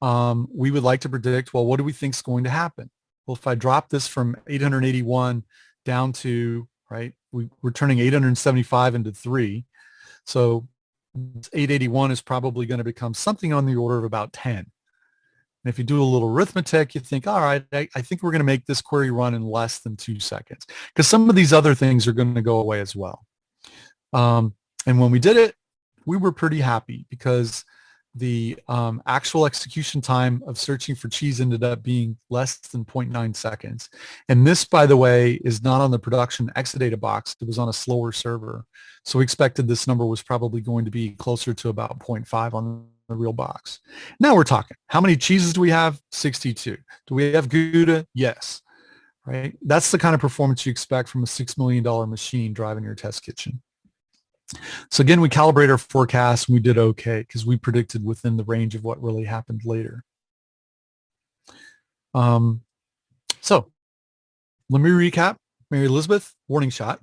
we would like to predict, well, what do we think is going to happen? Well, if I drop this from 881 down to, right, we're turning 875 into 3. So 881 is probably going to become something on the order of about 10. And if you do a little arithmetic, you think, all right, I think we're going to make this query run in less than 2 seconds, because some of these other things are going to go away as well. And when we did it, we were pretty happy, because the actual execution time of searching for cheese ended up being less than 0.9 seconds. And this, by the way, is not on the production Exadata box. It was on a slower server. So we expected this number was probably going to be closer to about 0.5 on the real box. Now we're talking. How many cheeses do we have? 62. Do we have Gouda? Yes. Right? That's the kind of performance you expect from a $6 million machine driving your test kitchen. So again, we calibrate our forecast, and we did okay because we predicted within the range of what really happened later. So let me recap. Mary Elizabeth, warning shot.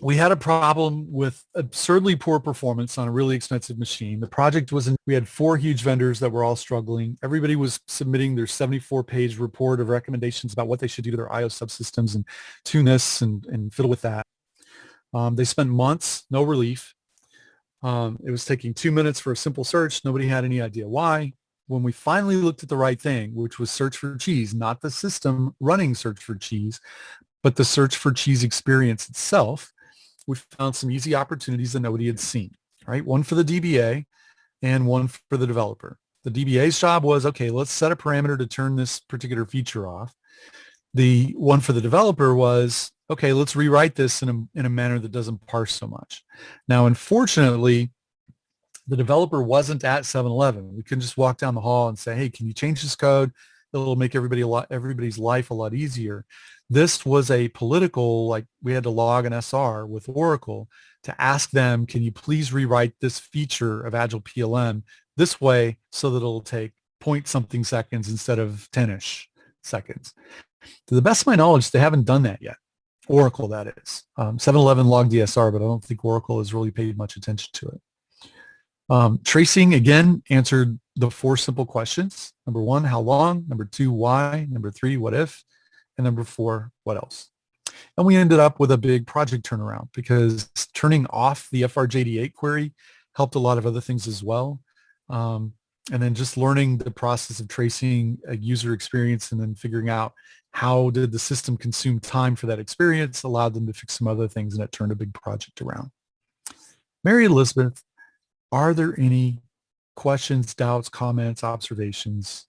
We had a problem with absurdly poor performance on a really expensive machine. The project was we had 4 huge vendors that were all struggling. Everybody was submitting their 74-page report of recommendations about what they should do to their IO subsystems and tune this and fiddle with that. They spent months, no relief. It was taking 2 minutes for a simple search. Nobody had any idea why. When we finally looked at the right thing, which was search for cheese, not the system running search for cheese, but the search for cheese experience itself, we found some easy opportunities that nobody had seen, right? One for the DBA and one for the developer. The DBA's job was, okay, let's set a parameter to turn this particular feature off. The one for the developer was, okay, let's rewrite this in a manner that doesn't parse so much. Now, unfortunately, the developer wasn't at 7-Eleven. We couldn't just walk down the hall and say, hey, can you change this code? It'll make everybody's life a lot easier. This was a political, like we had to log an SR with Oracle to ask them, can you please rewrite this feature of Agile PLM this way so that it'll take point something seconds instead of 10-ish seconds. To the best of my knowledge, they haven't done that yet. Oracle, that is. 7-Eleven logged DSR, but I don't think Oracle has really paid much attention to it. Tracing, again, answered the 4 simple questions. Number 1, how long? Number 2, why? Number 3, what if? And number 4, what else? And we ended up with a big project turnaround because turning off the FRJD8 query helped a lot of other things as well. And then just learning the process of tracing a user experience and then figuring out how did the system consume time for that experience allowed them to fix some other things, and it turned a big project around. Mary Elizabeth, are there any questions, doubts, comments, observations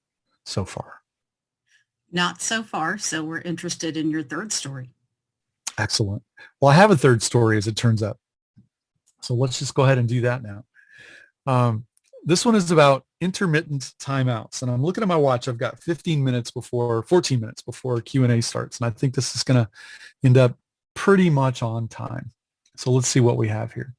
so far? Not so far, so we're interested in your third story. Excellent. Well, I have a third story, as it turns out. So let's just go ahead and do that now. This one is about intermittent timeouts. And I'm looking at my watch. I've got 14 minutes before Q&A starts. And I think this is going to end up pretty much on time. So let's see what we have here.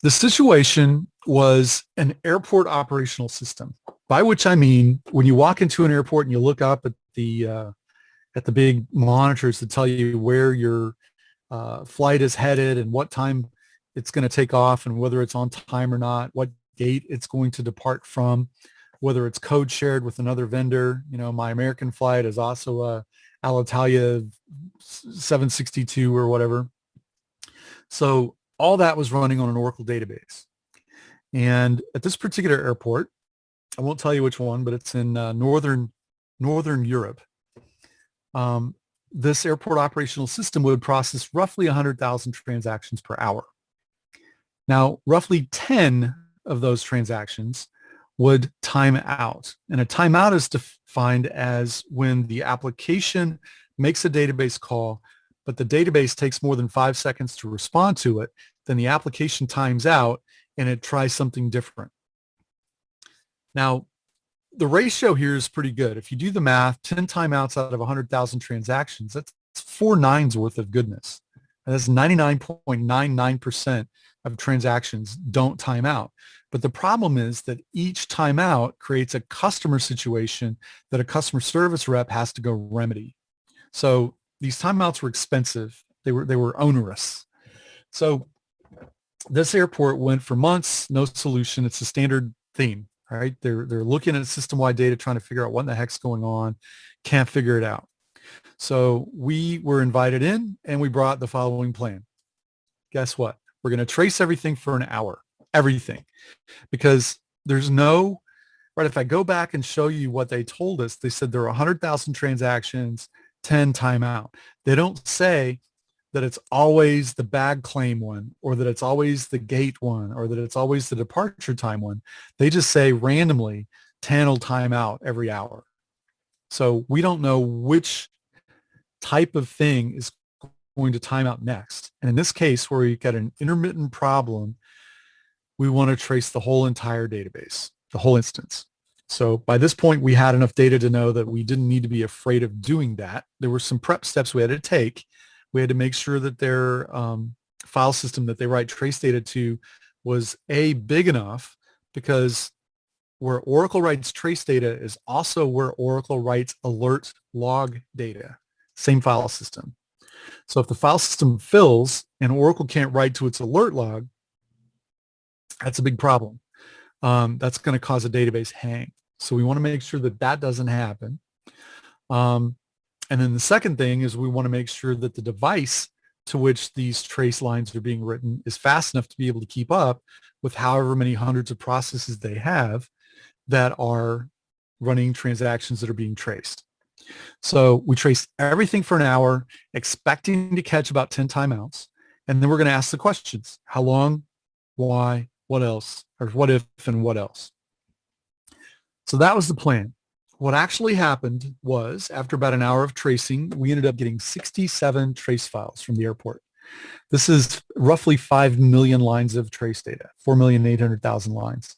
The situation was an airport operational system, by which I mean when you walk into an airport and you look up at the big monitors that tell you where your flight is headed and what time it's going to take off and whether it's on time or not, what gate it's going to depart from, whether it's code shared with another vendor. You know, my American flight is also a Alitalia 762 or whatever. So all that was running on an Oracle database. And at this particular airport, I won't tell you which one, but it's in northern Europe. This airport operational system would process roughly 100,000 transactions per hour. Now, roughly 10 of those transactions would time out. And a timeout is defined as when the application makes a database call, but the database takes more than 5 seconds to respond to it, then the application times out and it tries something different. Now, the ratio here is pretty good. If you do the math, 10 timeouts out of 100,000 transactions, that's four nines worth of goodness. And that's 99.99% of transactions don't time out. But the problem is that each timeout creates a customer situation that a customer service rep has to go remedy. So these timeouts were expensive. They were onerous. So this airport went for months, no solution. It's a standard theme, right? They're looking at system-wide data, trying to figure out what the heck's going on, can't figure it out. So we were invited in and we brought the following plan. Guess what? We're going to trace everything for an hour, everything, because there's no, right? If I go back and show you what they told us, they said there are 100,000 transactions, 10 timeout. They don't say that it's always the bag claim one, or that it's always the gate one, or that it's always the departure time one. They just say randomly 10 will time out every hour. So we don't know which type of thing is going to time out next. And in this case, where you get an intermittent problem, we want to trace the whole entire database, the whole instance. So by this point, we had enough data to know that we didn't need to be afraid of doing that. There were some prep steps we had to take. We had to make sure that their file system that they write trace data to was big enough, because where Oracle writes trace data is also where Oracle writes alert log data, same file system. So if the file system fills and Oracle can't write to its alert log, that's a big problem. That's going to cause a database hang. So we want to make sure that that doesn't happen. And then the second thing is we want to make sure that the device to which these trace lines are being written is fast enough to be able to keep up with however many hundreds of processes they have that are running transactions that are being traced. So we trace everything for an hour, expecting to catch about 10 timeouts. And then we're going to ask the questions: how long, why, what else, or what if and what else. So that was the plan. What actually happened was, after about an hour of tracing, we ended up getting 67 trace files from the airport. This is roughly 5 million lines of trace data, 4,800,000 lines.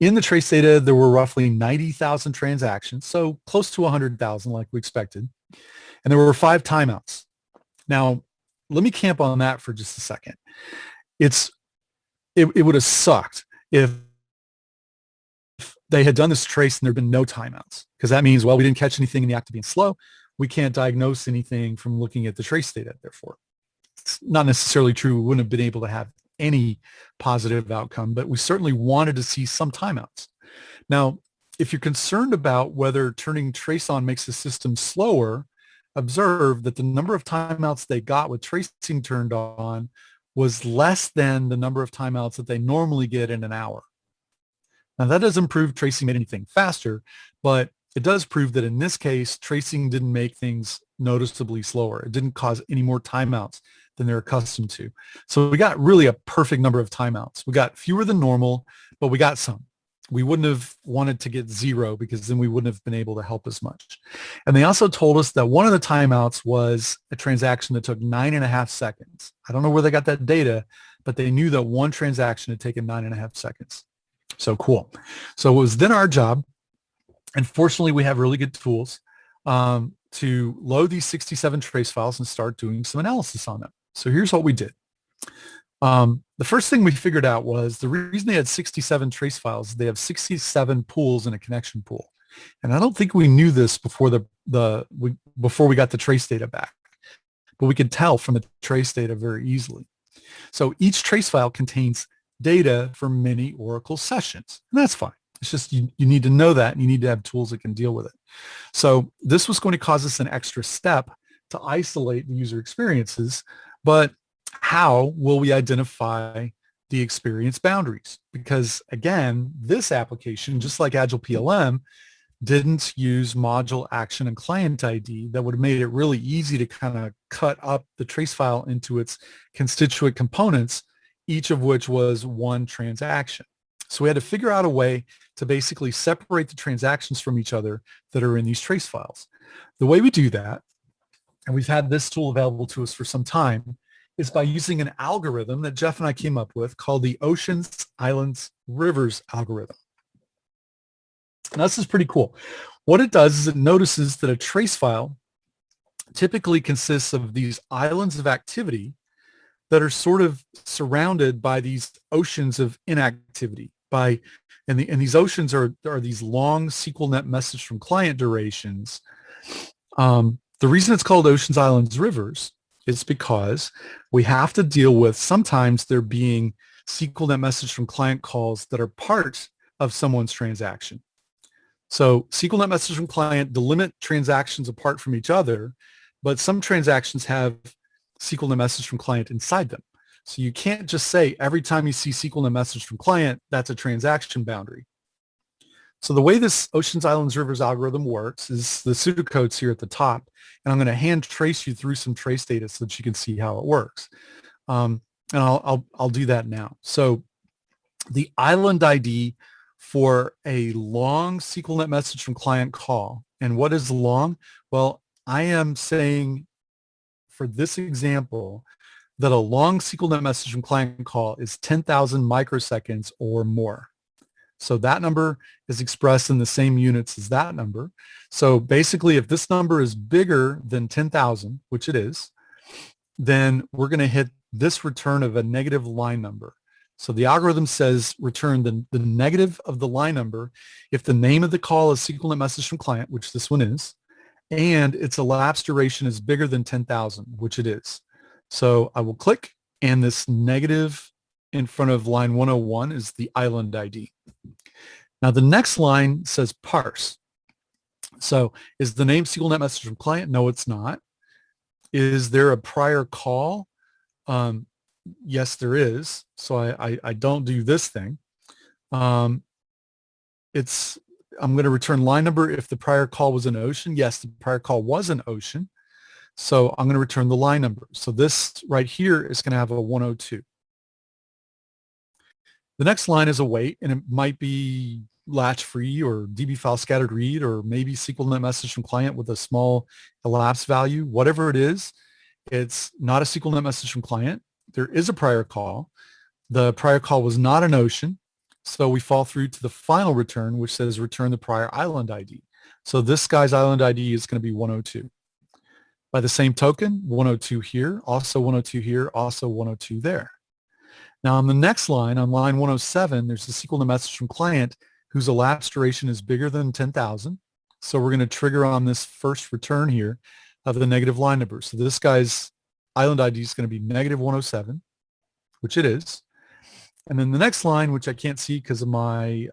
In the trace data, there were roughly 90,000 transactions, so close to 100,000 like we expected. And there were 5 timeouts. Now, let me camp on that for just a second. It would have sucked if they had done this trace and there'd been no timeouts, because that means, well, we didn't catch anything in the act of being slow. We can't diagnose anything from looking at the trace data, therefore. It's not necessarily true. We wouldn't have been able to have any positive outcome, but we certainly wanted to see some timeouts. Now, if you're concerned about whether turning trace on makes the system slower, observe that the number of timeouts they got with tracing turned on was less than the number of timeouts that they normally get in an hour. Now, that doesn't prove tracing made anything faster, but it does prove that in this case, tracing didn't make things noticeably slower. It didn't cause any more timeouts than they're accustomed to. So we got really a perfect number of timeouts. We got fewer than normal, but we got some. We wouldn't have wanted to get 0, because then we wouldn't have been able to help as much. And they also told us that one of the timeouts was a transaction that took 9.5 seconds. I don't know where they got that data, but they knew that one transaction had taken 9.5 seconds. So cool. So it was then our job, and fortunately we have really good tools, to load these 67 trace files and start doing some analysis on them. So here's what we did. The first thing we figured out was the reason they had 67 trace files, they have 67 pools in a connection pool. And I don't think we knew this before before we got the trace data back, but we could tell from the trace data very easily. So each trace file contains data for many Oracle sessions, and that's fine. It's just you need to know that, and you need to have tools that can deal with it. So this was going to cause us an extra step to isolate the user experiences, but how will we identify the experience boundaries? Because again, this application, just like Agile PLM, didn't use module action and client ID that would have made it really easy to kind of cut up the trace file into its constituent components, each of which was one transaction. So we had to figure out a way to basically separate the transactions from each other that are in these trace files. The way we do that, and we've had this tool available to us for some time, is by using an algorithm that Jeff and I came up with called the Oceans, Islands, Rivers algorithm. Now, this is pretty cool. What it does is it notices that a trace file typically consists of these islands of activity that are sort of surrounded by these oceans of inactivity. And these oceans are these long SQLnet message from client durations. The reason it's called oceans, islands, rivers is because we have to deal with sometimes there being SQLnet message from client calls that are part of someone's transaction. So SQLnet message from client delimit transactions apart from each other, but some transactions have SQLnet message from client inside them. So you can't just say every time you see SQLnet message from client, that's a transaction boundary. So the way this Oceans, Islands, Rivers algorithm works is the pseudocode's here at the top, and I'm going to hand trace you through some trace data so that you can see how it works. And I'll do that now. So the island ID for a long SQLnet message from client call, and what is long? Well, I am saying for this example that a long SQLnet message from client call is 10,000 microseconds or more. So that number is expressed in the same units as that number. So basically, if this number is bigger than 10,000, which it is, then we're going to hit this return of a negative line number. So the algorithm says return the negative of the line number if the name of the call is SQLnet message from client, which this one is, and its elapsed duration is bigger than 10,000, which it is. So I will click, and this negative in front of line 101 is the island ID. Now the next line says parse. So is the name SQLnet message from client? No, it's not. Is there a prior call? Yes, there is. So I don't do this thing. I'm going to return line number if the prior call was an ocean. Yes, the prior call was an ocean. So I'm going to return the line number. So this right here is going to have a 102. The next line is await, and it might be latch free or DB file scattered read, or maybe SQLnet message from client with a small elapsed value. Whatever it is, it's not a SQLnet message from client. There is a prior call. The prior call was not an ocean. So we fall through to the final return, which says return the prior island ID. So this guy's island ID is going to be 102. By the same token, 102 here, also 102 here, also 102 there. Now on the next line, on line 107, there's the SQLnet message from client whose elapsed duration is bigger than 10,000. So we're going to trigger on this first return here of the negative line number. So this guy's island ID is going to be negative 107, which it is. And then the next line, which I can't see because of my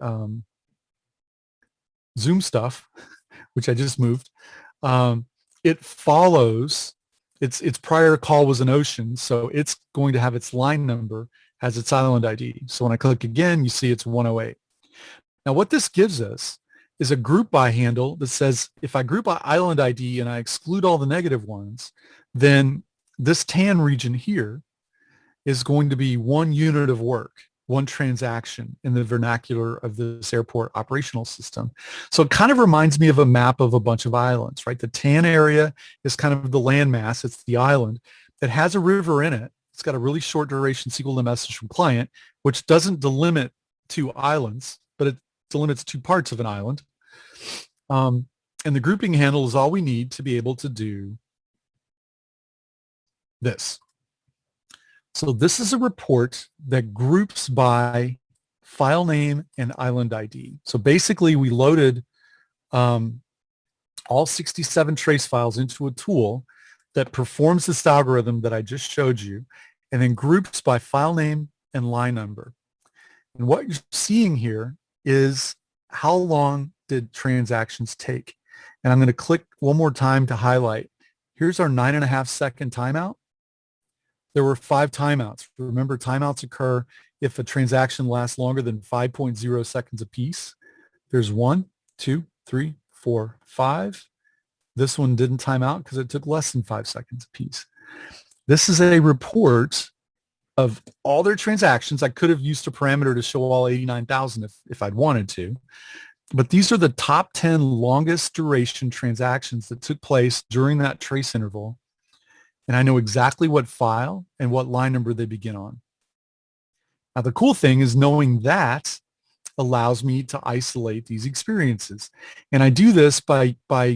Zoom stuff, which I just moved, it follows, its prior call was an ocean, so it's going to have its line number as its island ID. So when I click again, you see it's 108. Now what this gives us is a group by handle that says if I group by island ID and I exclude all the negative ones, then this tan region here is going to be one unit of work, one transaction in the vernacular of this airport operational system. So it kind of reminds me of a map of a bunch of islands, right? The tan area is kind of the landmass. It's the island that has a river in it. It's got a really short duration SQL message from client, which doesn't delimit two islands, but it delimits two parts of an island. And the grouping handle is all we need to be able to do this. So this is a report that groups by file name and island ID. So basically we loaded all 67 trace files into a tool that performs this algorithm that I just showed you, and then groups by file name and line number. And what you're seeing here is how long did transactions take. And I'm going to click one more time to highlight. Here's our 9.5 second timeout. There were 5 timeouts. Remember, timeouts occur if a transaction lasts longer than 5.0 seconds apiece. There's 1, 2, 3, 4, 5. This one didn't time out because it took less than 5 seconds apiece. This is a report of all their transactions. I could have used a parameter to show all 89,000 if I'd wanted to. But these are the top 10 longest duration transactions that took place during that trace interval. And I know exactly what file and what line number they begin on. Now, the cool thing is knowing that allows me to isolate these experiences. And I do this by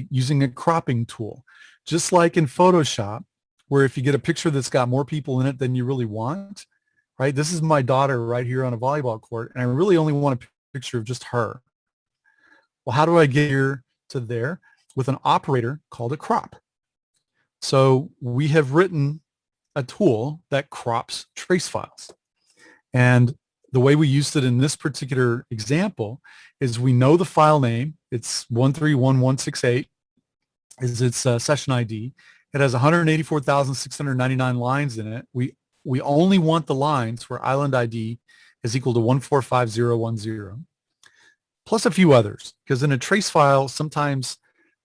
using a cropping tool. Just like in Photoshop, where if you get a picture that's got more people in it than you really want, right? This is my daughter right here on a volleyball court, and I really only want a picture of just her. Well, how do I get here to there? With an operator called a crop. So we have written a tool that crops trace files. And the way we used it in this particular example is we know the file name. It's 131168 is its session ID. It has 184,699 lines in it. We only want the lines where island ID is equal to 145010, plus a few others, because in a trace file, sometimes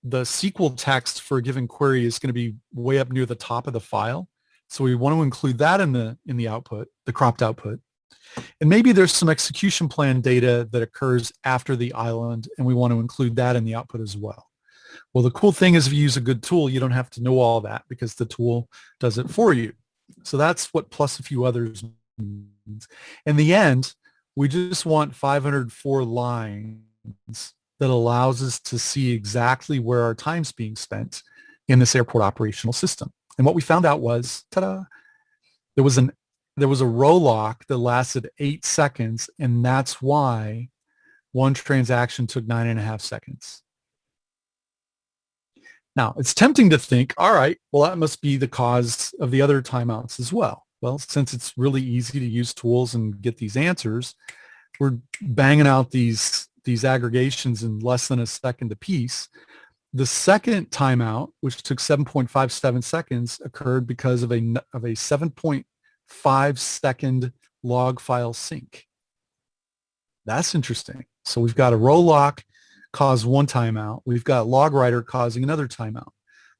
the SQL text for a given query is going to be way up near the top of the file. So we want to include that in the output, the cropped output. And maybe there's some execution plan data that occurs after the island, and we want to include that in the output as well. Well, the cool thing is if you use a good tool, you don't have to know all that because the tool does it for you. So that's what plus a few others means. In the end, we just want 504 lines that allows us to see exactly where our time's being spent in this airport operational system. And what we found out was, ta-da, there was a row lock that lasted 8 seconds, and that's why one transaction took 9.5 seconds. Now, it's tempting to think, all right, well, that must be the cause of the other timeouts as well. Well, since it's really easy to use tools and get these answers, we're banging out these aggregations in less than a second apiece. The second timeout, which took 7.57 seconds, occurred because of a 7.5 second log file sync. That's interesting. So we've got a row lock cause one timeout. We've got log writer causing another timeout.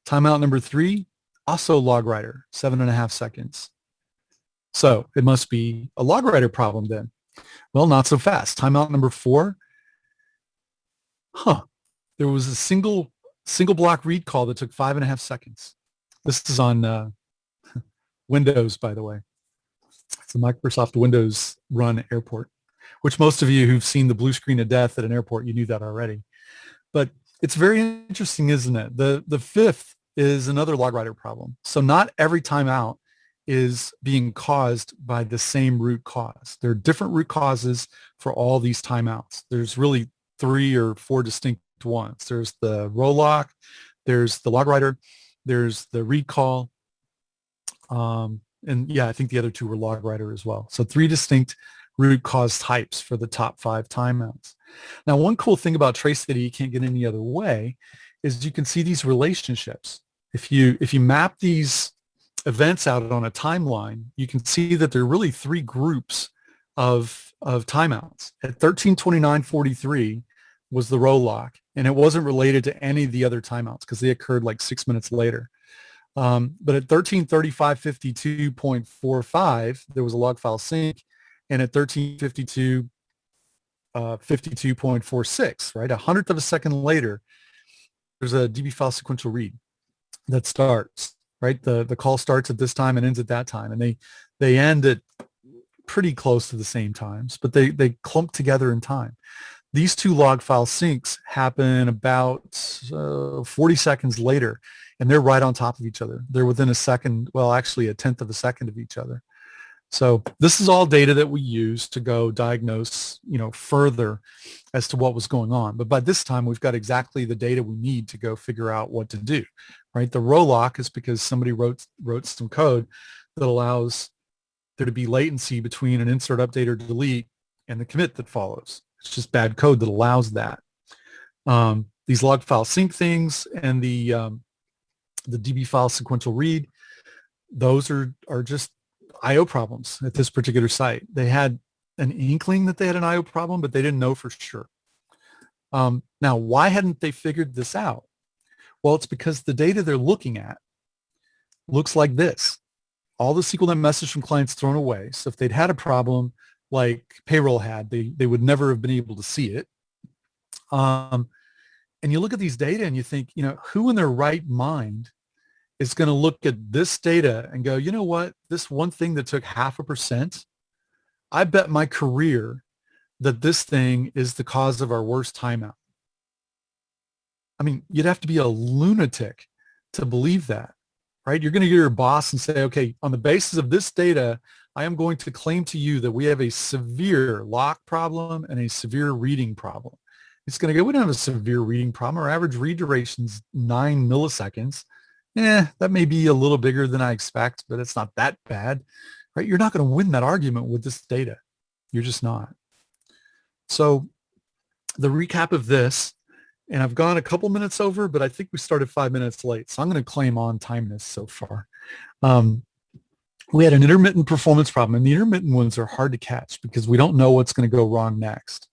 Timeout number 3, also log writer, 7.5 seconds. So it must be a log writer problem then. Well, not so fast. Timeout number 4, there was a single block read call that took 5.5 seconds. This is on Windows, by the way. It's a Microsoft Windows run airport, which most of you who've seen the blue screen of death at an airport, you knew that already. But it's very interesting, isn't it? The 5th is another log writer problem. So not every timeout is being caused by the same root cause. There are different root causes for all these timeouts. There's really 3 or 4 distinct ones. There's the row lock, there's the log writer, there's the read call, and yeah, I think the other 2 were log writer as well. So 3 distinct root cause types for the top 5 timeouts. Now, one cool thing about trace data you can't get any other way is you can see these relationships. If you map these events out on a timeline, you can see that there are really 3 groups of timeouts. At 13:29:43 was the row lock, and it wasn't related to any of the other timeouts because they occurred like 6 minutes later. But at 13:35:52.45, there was a log file sync, and at 13:52 52.46, right? 100th of a second later, there's a DB file sequential read that starts, right? The call starts at this time and ends at that time, and they end at pretty close to the same times, but they clump together in time. These 2 log file syncs happen about 40 seconds later, and they're right on top of each other. They're within a second, well, actually a 1/10 of a second of each other. So this is all data that we use to go diagnose, further as to what was going on. But by this time, we've got exactly the data we need to go figure out what to do, right? The row lock is because somebody wrote some code that allows there to be latency between an insert, update, or delete and the commit that follows. It's just bad code that allows that. These log file sync things and the DB file sequential read, those are just IO problems at this particular site. They had an inkling that they had an IO problem, but they didn't know for sure. Now, why hadn't they figured this out? Well, it's because the data they're looking at looks like this. All the SQLnet message from clients thrown away. So if they'd had a problem like payroll had, they would never have been able to see it. And you look at these data and you think, who in their right mind is going to look at this data and go, you know what, this one thing that took 0.5%, I bet my career that this thing is the cause of our worst timeout. I mean, you'd have to be a lunatic to believe that, right? You're going to go to your boss and say, okay, on the basis of this data, I am going to claim to you that we have a severe lock problem and a severe reading problem. It's going to go, we don't have a severe reading problem. Our average read duration is 9 milliseconds. That may be a little bigger than I expect, but it's not that bad, right? You're not going to win that argument with this data. You're just not. So the recap of this, and I've gone a couple minutes over, but I think we started 5 minutes late. So I'm going to claim on timeness so far. We had an intermittent performance problem, and the intermittent ones are hard to catch because we don't know what's going to go wrong next.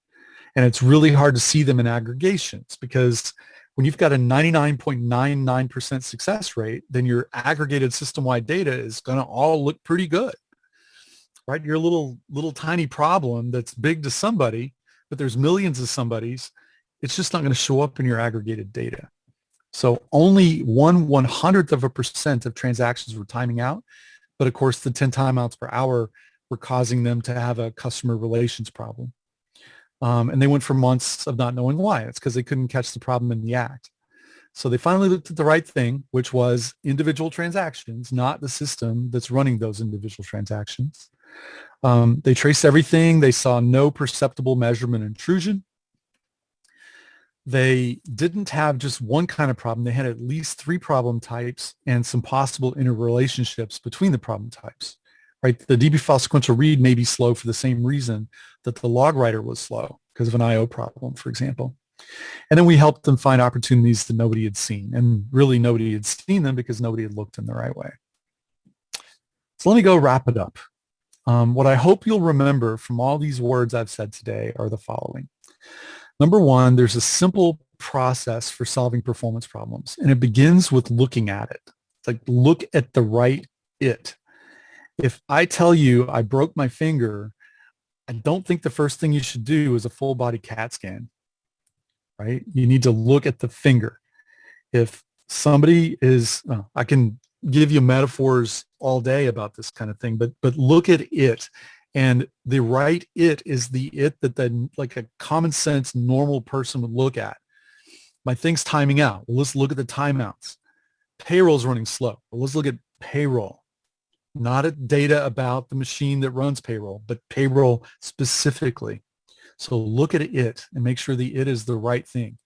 And it's really hard to see them in aggregations because when you've got a 99.99% success rate, then your aggregated system-wide data is going to all look pretty good, right? Your little tiny problem that's big to somebody, but there's millions of somebody's, it's just not going to show up in your aggregated data. So only 1/100% of transactions were timing out, but of course the 10 timeouts per hour were causing them to have a customer relations problem. And they went for months of not knowing why. It's because they couldn't catch the problem in the act. So they finally looked at the right thing, which was individual transactions, not the system that's running those individual transactions. They traced everything. They saw no perceptible measurement intrusion. They didn't have just one kind of problem. They had at least 3 problem types and some possible interrelationships between the problem types. Right? The DB file sequential read may be slow for the same reason that the log writer was slow because of an IO problem, for example. And then we helped them find opportunities that nobody had seen. And really nobody had seen them because nobody had looked in the right way. So let me go wrap it up. What I hope you'll remember from all these words I've said today are the following. Number one, there's a simple process for solving performance problems, and it begins with looking at it. It's like look at the right it. If I tell you I broke my finger, I don't think the first thing you should do is a full body CAT scan, right? You need to look at the finger. If somebody is, I can give you metaphors all day about this kind of thing, but look at it. And the right it is the it that then like a common sense normal person would look at. My thing's timing out. Well, let's look at the timeouts. Payroll's running slow. Well, let's look at payroll. Not at data about the machine that runs payroll, but payroll specifically. So look at it and make sure the it is the right thing.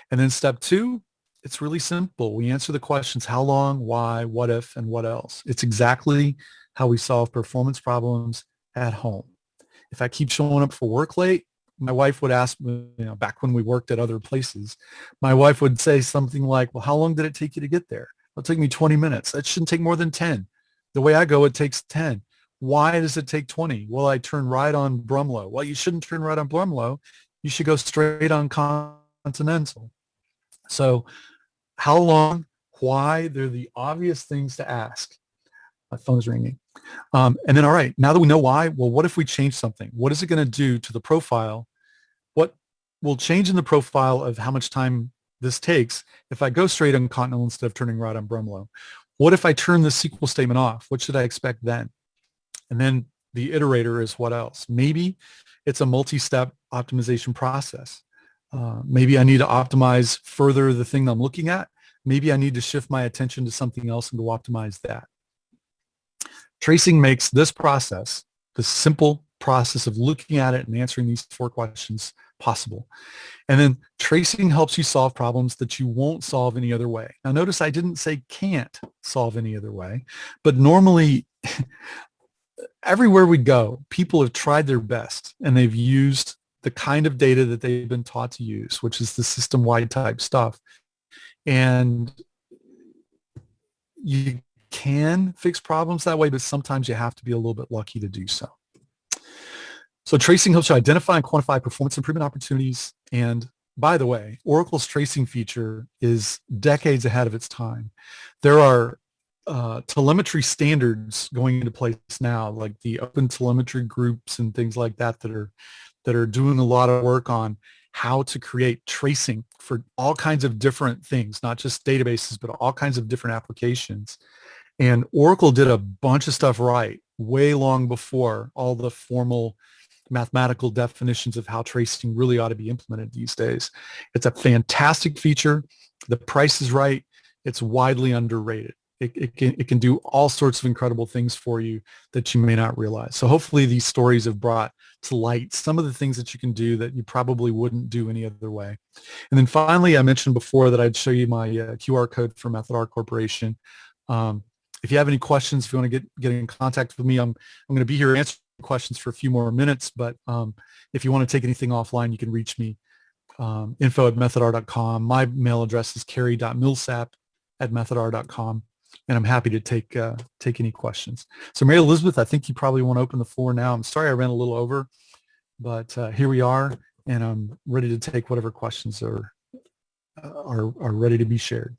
And then step 2, it's really simple. We answer the questions, how long, why, what if, and what else. It's exactly how we solve performance problems at home. If I keep showing up for work late, my wife would ask me, back when we worked at other places, my wife would say something like, well, how long did it take you to get there? It'll take me 20 minutes. That shouldn't take more than 10. The way I go, it takes 10. Why does it take 20? Well, I turn right on Brumlow. Well, you shouldn't turn right on Brumlow. You should go straight on Continental. So how long, why, they're the obvious things to ask. My phone is ringing. And then, all right, now that we know why, well, what if we change something? What is it going to do to the profile? What will change in the profile of how much time this takes if I go straight on Continental instead of turning right on Brumlow? What if I turn the SQL statement off? What should I expect then? And then the iterator is what else? Maybe it's a multi-step optimization process. Maybe I need to optimize further the thing I'm looking at. Maybe I need to shift my attention to something else and go optimize that. Tracing makes this process, the simple process of looking at it and answering these 4 questions, possible. And then tracing helps you solve problems that you won't solve any other way. Now notice I didn't say can't solve any other way, but normally everywhere we go, people have tried their best and they've used the kind of data that they've been taught to use, which is the system-wide type stuff. And you can fix problems that way, but sometimes you have to be a little bit lucky to do so. So tracing helps you identify and quantify performance improvement opportunities. And by the way, Oracle's tracing feature is decades ahead of its time. There are telemetry standards going into place now, like the open telemetry groups and things like that that are doing a lot of work on how to create tracing for all kinds of different things, not just databases, but all kinds of different applications. And Oracle did a bunch of stuff right way long before all the formal mathematical definitions of how tracing really ought to be implemented these days. It's a fantastic feature. The price is right. It's widely underrated. It can do all sorts of incredible things for you that you may not realize. So hopefully these stories have brought to light some of the things that you can do that you probably wouldn't do any other way. And then finally, I mentioned before that I'd show you my QR code for Method R Corporation. If you have any questions, if you want to get in contact with me, I'm going to be here answering questions for a few more minutes. But if you want to take anything offline, you can reach me, info@methodr.com. My mail address is cary.milsap@methodr.com. And I'm happy to take any questions. So Mary Elizabeth, I think you probably want to open the floor now. I'm sorry I ran a little over, but here we are, and I'm ready to take whatever questions are ready to be shared.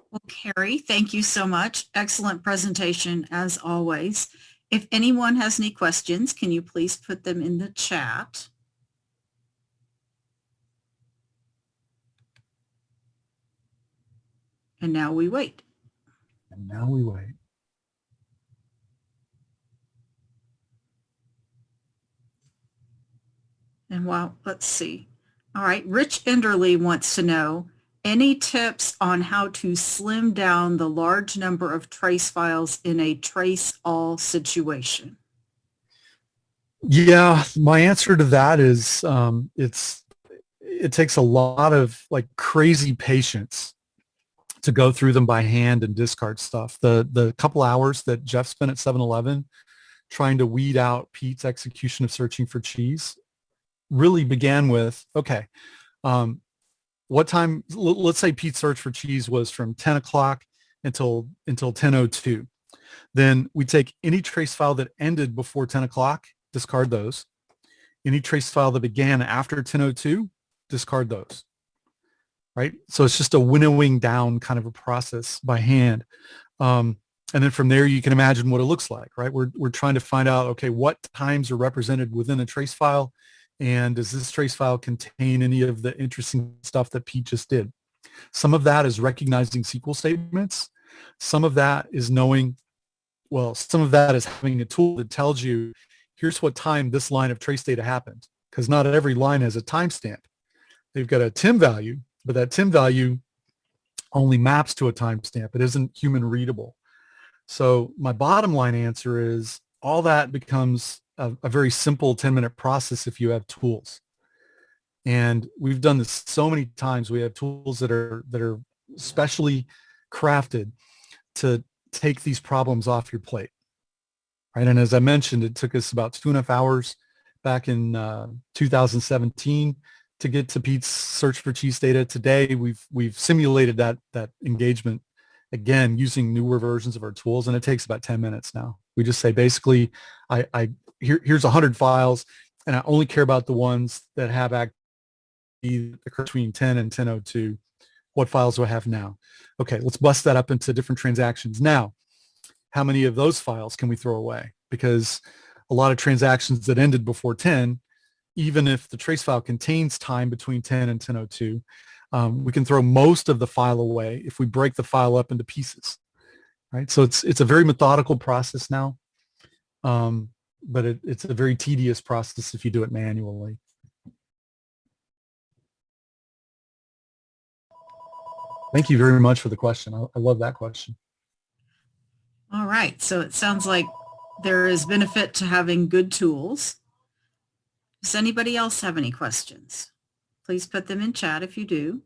Well, Cary, thank you so much. Excellent presentation as always. If anyone has any questions, can you please put them in the chat? And now we wait. And now we wait. And well, let's see. All right, Rich Enderly wants to know, any tips on how to slim down the large number of trace files in a trace all situation? Yeah, my answer to that is it takes a lot of like crazy patience to go through them by hand and discard stuff. The couple hours that Jeff spent at 7-Eleven trying to weed out Pete's execution of searching for cheese really began with, okay, what time, let's say Pete's search for cheese was from 10 o'clock until 10:02. Then we take any trace file that ended before 10 o'clock, discard those. Any trace file that began after 10:02, discard those. Right? So it's just a winnowing down kind of a process by hand. And then from there, you can imagine what it looks like, right? We're trying to find out, okay, what times are represented within a trace file, and does this trace file contain any of the interesting stuff that Pete just did? Some of that is recognizing SQL statements. Some of that is some of that is having a tool that tells you, here's what time this line of trace data happened, because not every line has a timestamp. They've got a TIM value, but that TIM value only maps to a timestamp. It isn't human readable. So my bottom line answer is all that becomes a very simple 10-minute process if you have tools. And we've done this so many times. We have tools that are specially crafted to take these problems off your plate. Right? And as I mentioned, it took us about 2.5 hours back in 2017 to get to Pete's search for cheese data. Today, we've simulated that engagement again using newer versions of our tools, and it takes about 10 minutes now. We just say basically, here's 100 files, and I only care about the ones that have activity between 10 and 10:02. What files do I have now? Okay, let's bust that up into different transactions. Now, how many of those files can we throw away? Because a lot of transactions that ended before 10, even if the trace file contains time between 10 and 10:02, we can throw most of the file away if we break the file up into pieces, right? So it's a very methodical process now, but it's a very tedious process if you do it manually. Thank you very much for the question. I love that question. All right, so it sounds like there is benefit to having good tools. Does anybody else have any questions? Please put them in chat if you do.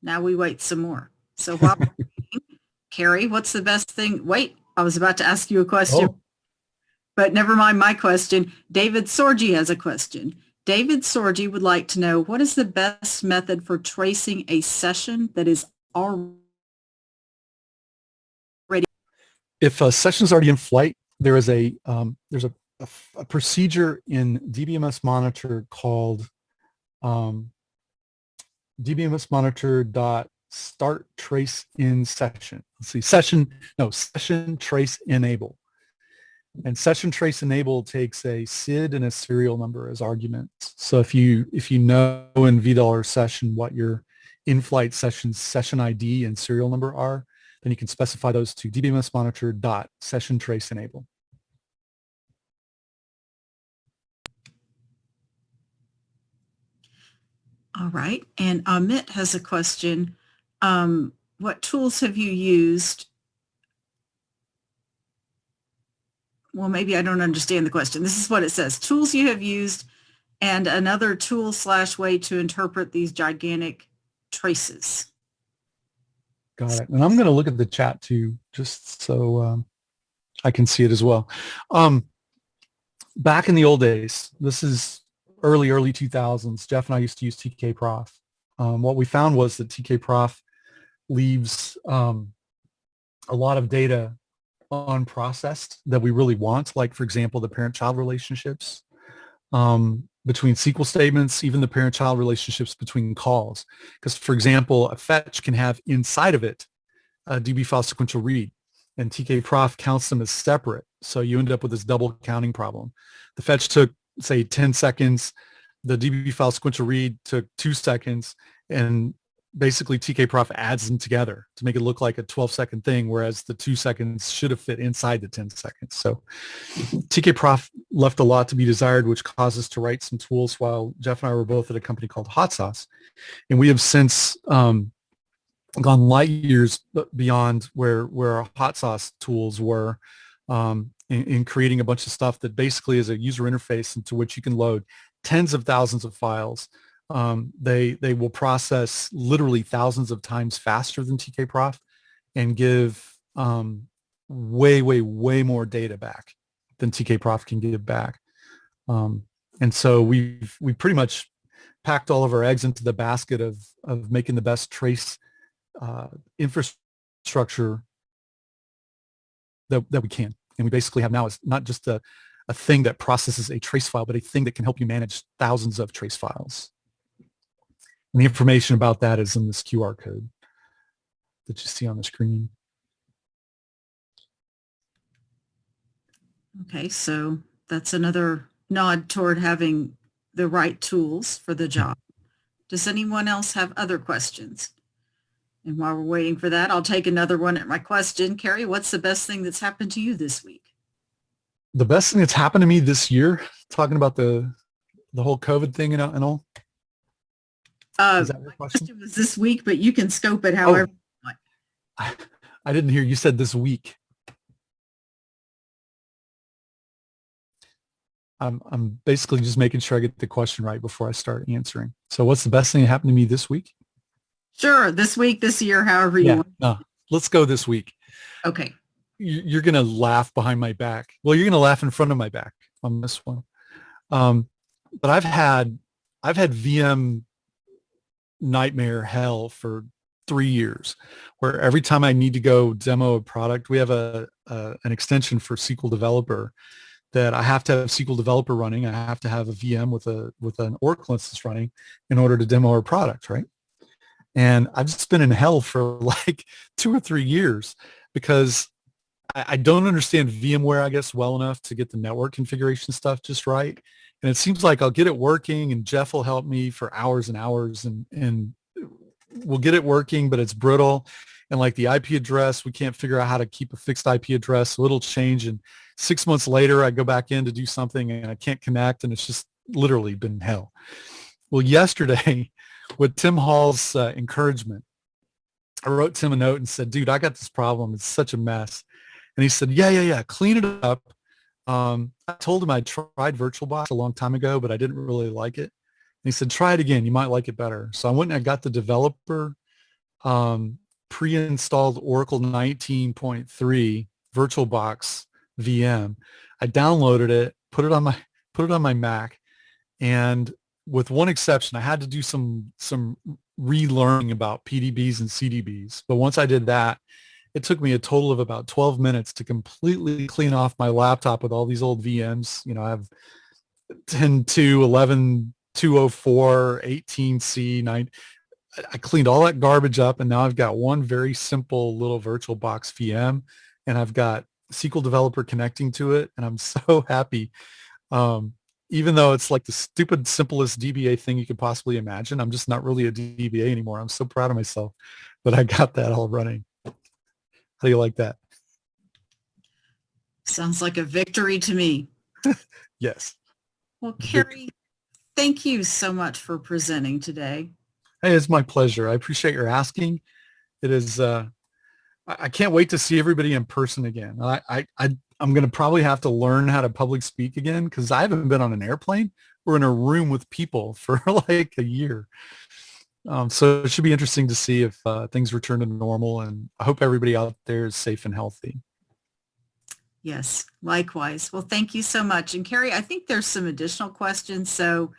Now we wait some more. So while we're waiting, Cary, what's the best thing? Wait, I was about to ask you a question, but never mind my question. David Sorgi has a question. David Sorgi would like to know, what is the best method for tracing a session that is already? If a session is already in flight, there's a procedure in DBMS Monitor called DBMS Monitor start trace in session. Let's see, session trace enable. And session trace enable takes a SID and a serial number as arguments. So if you know in VDOLR session what your in-flight session ID and serial number are, then you can specify those to DBMS Monitor session trace enable. All right. And Amit has a question. What tools have you used? Well, maybe I don't understand the question. This is what it says. Tools you have used and another tool / way to interpret these gigantic traces. Got it. And I'm going to look at the chat too, just so I can see it as well. Back in the old days, this is early 2000s, Jeff and I used to use TK-Prof. What we found was that TK-Prof leaves a lot of data unprocessed that we really want, like, for example, the parent-child relationships between SQL statements, even the parent-child relationships between calls. Because, for example, a fetch can have inside of it a DB file sequential read, and TK-Prof counts them as separate. So you end up with this double counting problem. The fetch took, say, 10 seconds. The DB file sequential read took 2 seconds, and basically TK-Prof adds them together to make it look like a 12-second thing, whereas the 2 seconds should have fit inside the 10 seconds. So TK-Prof left a lot to be desired, which caused us to write some tools while Jeff and I were both at a company called Hot Sauce. And we have since gone light years beyond where our Hot Sauce tools were in creating a bunch of stuff that basically is a user interface into which you can load tens of thousands of files. They will process literally thousands of times faster than TK-Prof and give way more data back than TK-Prof can give back. And so we pretty much packed all of our eggs into the basket of making the best trace infrastructure that we can. And we basically have now is not just a thing that processes a trace file, but a thing that can help you manage thousands of trace files. And the information about that is in this QR code that you see on the screen. Okay, so that's another nod toward having the right tools for the job. Does anyone else have other questions? And while we're waiting for that, I'll take another one at my question. Cary, what's the best thing that's happened to you this week? The best thing that's happened to me this year, talking about the whole COVID thing and all. Is that your question? It was this week, but you can scope it however you want. I didn't hear you said this week. I'm basically just making sure I get the question right before I start answering. So what's the best thing that happened to me this week? Sure. This week, this year, however you want. No, let's go this week. Okay. You're going to laugh behind my back. Well, you're going to laugh in front of my back on this one. But I've had VM nightmare hell for 3 years, where every time I need to go demo a product, we have an extension for SQL Developer that I have to have SQL Developer running. I have to have a VM with an Oracle instance running in order to demo our product, right? And I've just been in hell for like 2 or 3 years because I don't understand VMware, I guess, well enough to get the network configuration stuff just right. And it seems like I'll get it working and Jeff will help me for hours and hours and we'll get it working, but it's brittle. And like the IP address, we can't figure out how to keep a fixed IP address. So it'll change. And 6 months later, I go back in to do something and I can't connect. And it's just literally been hell. Well, yesterday, with Tim Hall's encouragement, I wrote Tim a note and said, dude, I got this problem. It's such a mess. And he said, yeah, clean it up. I told him I tried VirtualBox a long time ago, but I didn't really like it. And he said, try it again. You might like it better. So I went and I got the developer pre-installed Oracle 19.3 VirtualBox VM. I downloaded it, put it on my Mac, and with one exception, I had to do some relearning about PDBs and CDBs. But once I did that, it took me a total of about 12 minutes to completely clean off my laptop with all these old VMs. You know, I have 10.2, 11.204, 18C, 9. I cleaned all that garbage up, and now I've got one very simple little VirtualBox VM, and I've got SQL Developer connecting to it, and I'm so happy. Even though it's like the stupid, simplest DBA thing you could possibly imagine, I'm just not really a DBA anymore. I'm so proud of myself that I got that all running. How do you like that? Sounds like a victory to me. Yes. Well, Cary, Thank you so much for presenting today. Hey, it's my pleasure. I appreciate your asking. It is, I can't wait to see everybody in person again. I'm going to probably have to learn how to public speak again because I haven't been on an airplane or in a room with people for like a year. So it should be interesting to see if things return to normal, and I hope everybody out there is safe and healthy. Yes, likewise. Well, thank you so much. And Cary, I think there's some additional questions. So